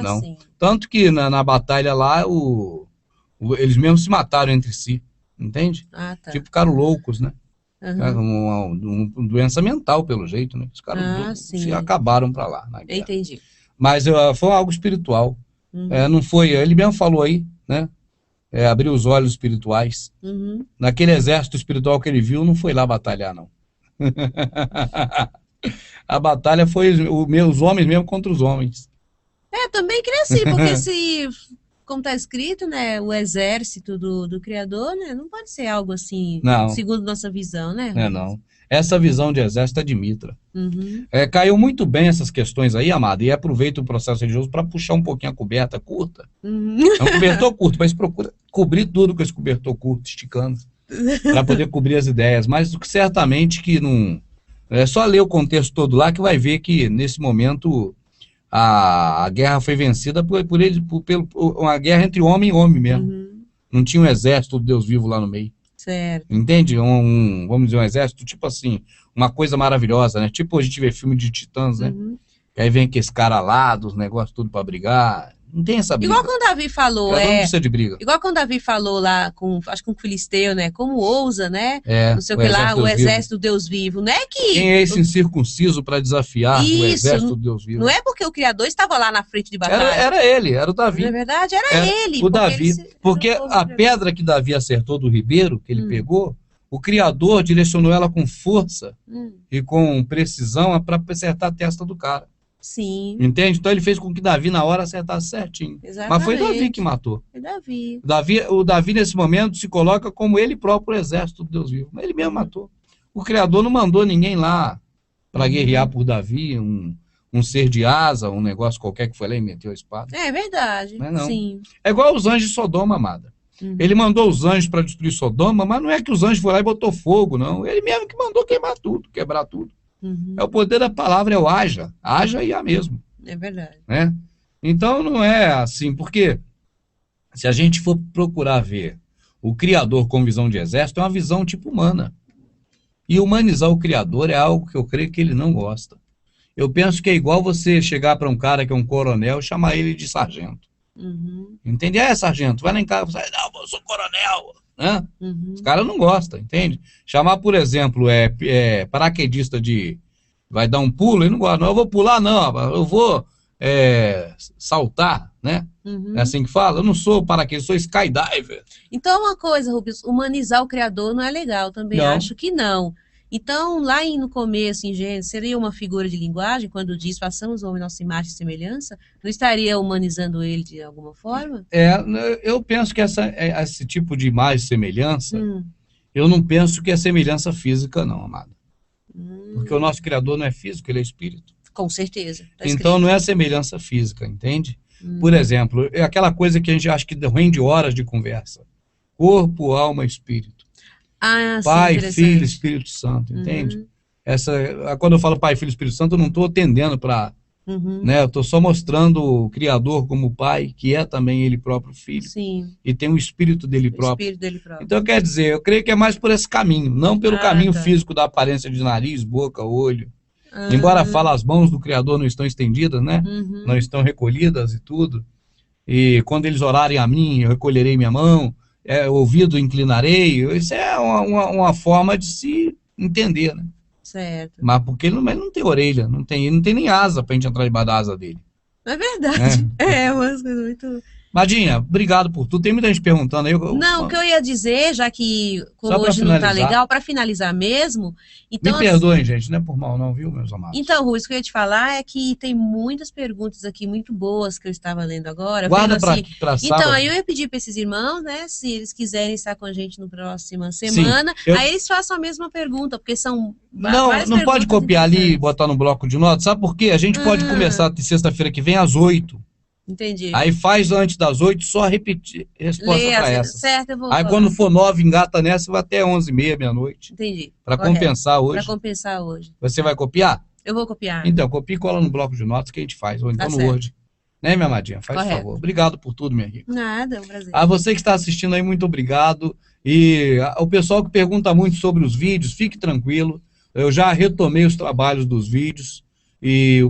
[SPEAKER 1] Não.
[SPEAKER 2] Sim.
[SPEAKER 1] Tanto que na batalha lá, eles mesmos se mataram entre si, entende?
[SPEAKER 2] Tá.
[SPEAKER 1] Tipo, ficaram loucos, né? Uma doença mental, pelo jeito, né? Os caras se acabaram pra lá. Na guerra.
[SPEAKER 2] Entendi.
[SPEAKER 1] Mas foi algo espiritual. Não foi, ele mesmo falou aí, né? Abriu os olhos espirituais. Naquele exército espiritual que ele viu, não foi lá batalhar, não. A batalha foi os homens mesmo contra os homens.
[SPEAKER 2] Também creio assim, porque como está escrito, né, o exército do Criador, né, não pode ser algo assim, segundo nossa visão, né?
[SPEAKER 1] Não. Essa visão de exército é de Mitra. Caiu muito bem essas questões aí, amado, e aproveita o processo religioso para puxar um pouquinho a coberta curta. É um cobertor curto, mas procura cobrir tudo com esse cobertor curto, esticando, para poder cobrir as ideias. Mas certamente que não... É só ler o contexto todo lá que vai ver que, nesse momento, a guerra foi vencida por uma guerra entre homem e homem mesmo. Não tinha um exército do Deus vivo lá no meio.
[SPEAKER 2] Certo.
[SPEAKER 1] Entende? Vamos dizer, um exército, tipo assim, uma coisa maravilhosa, né? Tipo, a gente vê filme de titãs, né? E aí vem aqueles caras lá, dos negócios tudo pra brigar. Não tem essa briga.
[SPEAKER 2] Igual quando Davi falou,
[SPEAKER 1] não precisa de briga.
[SPEAKER 2] Igual quando Davi falou lá, acho que com o Filisteu, né? Como ousa, né?
[SPEAKER 1] Não
[SPEAKER 2] sei o que lá, o exército do Deus vivo, né?
[SPEAKER 1] Quem é esse incircunciso para desafiar o exército do Deus vivo?
[SPEAKER 2] Não é porque o Criador estava lá na frente de batalha.
[SPEAKER 1] Era ele, era o Davi.
[SPEAKER 2] Na verdade, era ele.
[SPEAKER 1] O Davi. Porque a pedra que Davi acertou do ribeiro, que ele pegou, o Criador direcionou ela com força e com precisão para acertar a testa do cara.
[SPEAKER 2] Sim.
[SPEAKER 1] Entende? Então ele fez com que Davi na hora acertasse certinho.
[SPEAKER 2] Exatamente.
[SPEAKER 1] Mas foi Davi que matou.
[SPEAKER 2] Foi Davi.
[SPEAKER 1] O Davi nesse momento se coloca como ele próprio exército do Deus vivo. Ele mesmo matou. O Criador não mandou ninguém lá para guerrear por Davi, um ser de asa, um negócio qualquer que foi lá e meteu a espada.
[SPEAKER 2] É verdade.
[SPEAKER 1] Não é, não.
[SPEAKER 2] Sim.
[SPEAKER 1] É igual os anjos de Sodoma, amada. Ele mandou os anjos para destruir Sodoma, mas não é que os anjos foram lá e botou fogo, não. Ele mesmo que mandou queimar tudo, quebrar tudo. É o poder da palavra, é o haja. Haja e há mesmo.
[SPEAKER 2] É verdade.
[SPEAKER 1] Né? Então não é assim, porque se a gente for procurar ver o Criador com visão de exército, é uma visão tipo humana. E humanizar o Criador é algo que eu creio que ele não gosta. Eu penso que é igual você chegar para um cara que é um coronel e chamar ele de sargento. Entende? Sargento, vai lá em casa e fala, não, eu sou coronel. Né? Os caras não gostam, entende? Chamar, por exemplo, paraquedista vai dar um pulo, ele não gosta. Não, eu vou pular, não, eu vou saltar, né? É assim que fala? Eu não sou paraquedista, sou skydiver.
[SPEAKER 2] Então, uma coisa, Rubens, humanizar o Criador não é legal, também acho que não. Então, lá no começo, em Gênesis, seria uma figura de linguagem, quando diz, façamos o homem nossa imagem e semelhança, não estaria humanizando ele de alguma forma?
[SPEAKER 1] Eu penso que esse tipo de imagem e semelhança, eu não penso que é semelhança física, não, amada. Porque o nosso Criador não é físico, ele é espírito.
[SPEAKER 2] Com certeza.
[SPEAKER 1] Então, não é semelhança física, entende? Por exemplo, é aquela coisa que a gente acha que rende horas de conversa. Corpo, alma, espírito. Pai, Filho, Espírito Santo, entende? Quando eu falo Pai, Filho, Espírito Santo, eu não estou atendendo para... né? Eu estou só mostrando o Criador como Pai, que é também Ele próprio Filho.
[SPEAKER 2] Sim.
[SPEAKER 1] E tem o Espírito dele próprio. Então, quer dizer, eu creio que é mais por esse caminho, não pelo caminho físico da aparência de nariz, boca, olho. Embora fala, as mãos do Criador não estão estendidas, né? Não estão recolhidas e tudo. E quando eles orarem a mim, eu recolherei minha mão. Ouvido inclinarei. Isso é uma forma de se entender, né?
[SPEAKER 2] Certo.
[SPEAKER 1] Mas porque ele não tem orelha, ele não tem nem asa pra gente entrar debaixo da asa dele.
[SPEAKER 2] É verdade. Umas coisas muito...
[SPEAKER 1] Madinha, obrigado por tudo. Tem muita gente perguntando aí.
[SPEAKER 2] Não, o que eu ia dizer, já que como hoje não tá legal, para finalizar mesmo... Então,
[SPEAKER 1] me perdoem, gente, não é por mal não, viu, meus amados?
[SPEAKER 2] Então, Rui, o que eu ia te falar é que tem muitas perguntas aqui muito boas que eu estava lendo agora.
[SPEAKER 1] Guarda para sábado.
[SPEAKER 2] Então, aí eu ia pedir para esses irmãos, né, se eles quiserem estar com a gente na próxima semana, aí eles façam a mesma pergunta, porque são
[SPEAKER 1] não pode copiar ali e botar no bloco de notas, sabe por quê? A gente pode começar sexta-feira que vem às 8.
[SPEAKER 2] Entendi.
[SPEAKER 1] Aí faz antes das 8, só repetir resposta para essas.
[SPEAKER 2] Certo, eu vou
[SPEAKER 1] Aí
[SPEAKER 2] falar.
[SPEAKER 1] quando for 9, engata nessa e vai até 11h30, meia-noite.
[SPEAKER 2] Entendi.
[SPEAKER 1] Para compensar hoje.
[SPEAKER 2] Para compensar hoje.
[SPEAKER 1] Você vai copiar?
[SPEAKER 2] Eu vou copiar.
[SPEAKER 1] Então, copia e cola no bloco de notas que a gente faz, ou então no Word. Né, minha amadinha? Faz por favor. Obrigado por tudo, minha rica.
[SPEAKER 2] Nada, é um prazer.
[SPEAKER 1] A você que está assistindo aí, muito obrigado. E o pessoal que pergunta muito sobre os vídeos, fique tranquilo. Eu já retomei os trabalhos dos vídeos e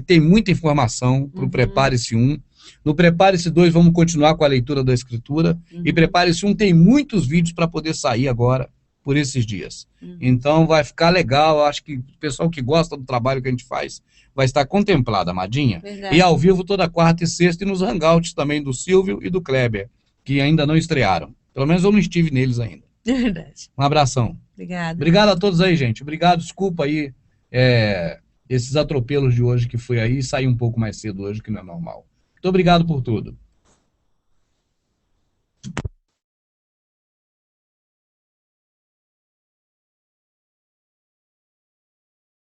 [SPEAKER 1] tem muita informação para o Prepare-se 1. No Prepare-se 2 vamos continuar com a leitura da escritura. E Prepare-se 1 tem muitos vídeos para poder sair agora por esses dias. Então vai ficar legal. Eu acho que o pessoal que gosta do trabalho que a gente faz vai estar contemplado, amadinha.
[SPEAKER 2] Verdade.
[SPEAKER 1] E ao vivo toda quarta e sexta e nos hangouts também do Silvio e do Kleber, que ainda não estrearam. Pelo menos eu não estive neles ainda.
[SPEAKER 2] Verdade.
[SPEAKER 1] Um abração.
[SPEAKER 2] Obrigada.
[SPEAKER 1] Obrigado a todos aí, gente. Obrigado, desculpa aí esses atropelos de hoje que foi aí e saí um pouco mais cedo hoje, que não é normal. Muito obrigado por tudo.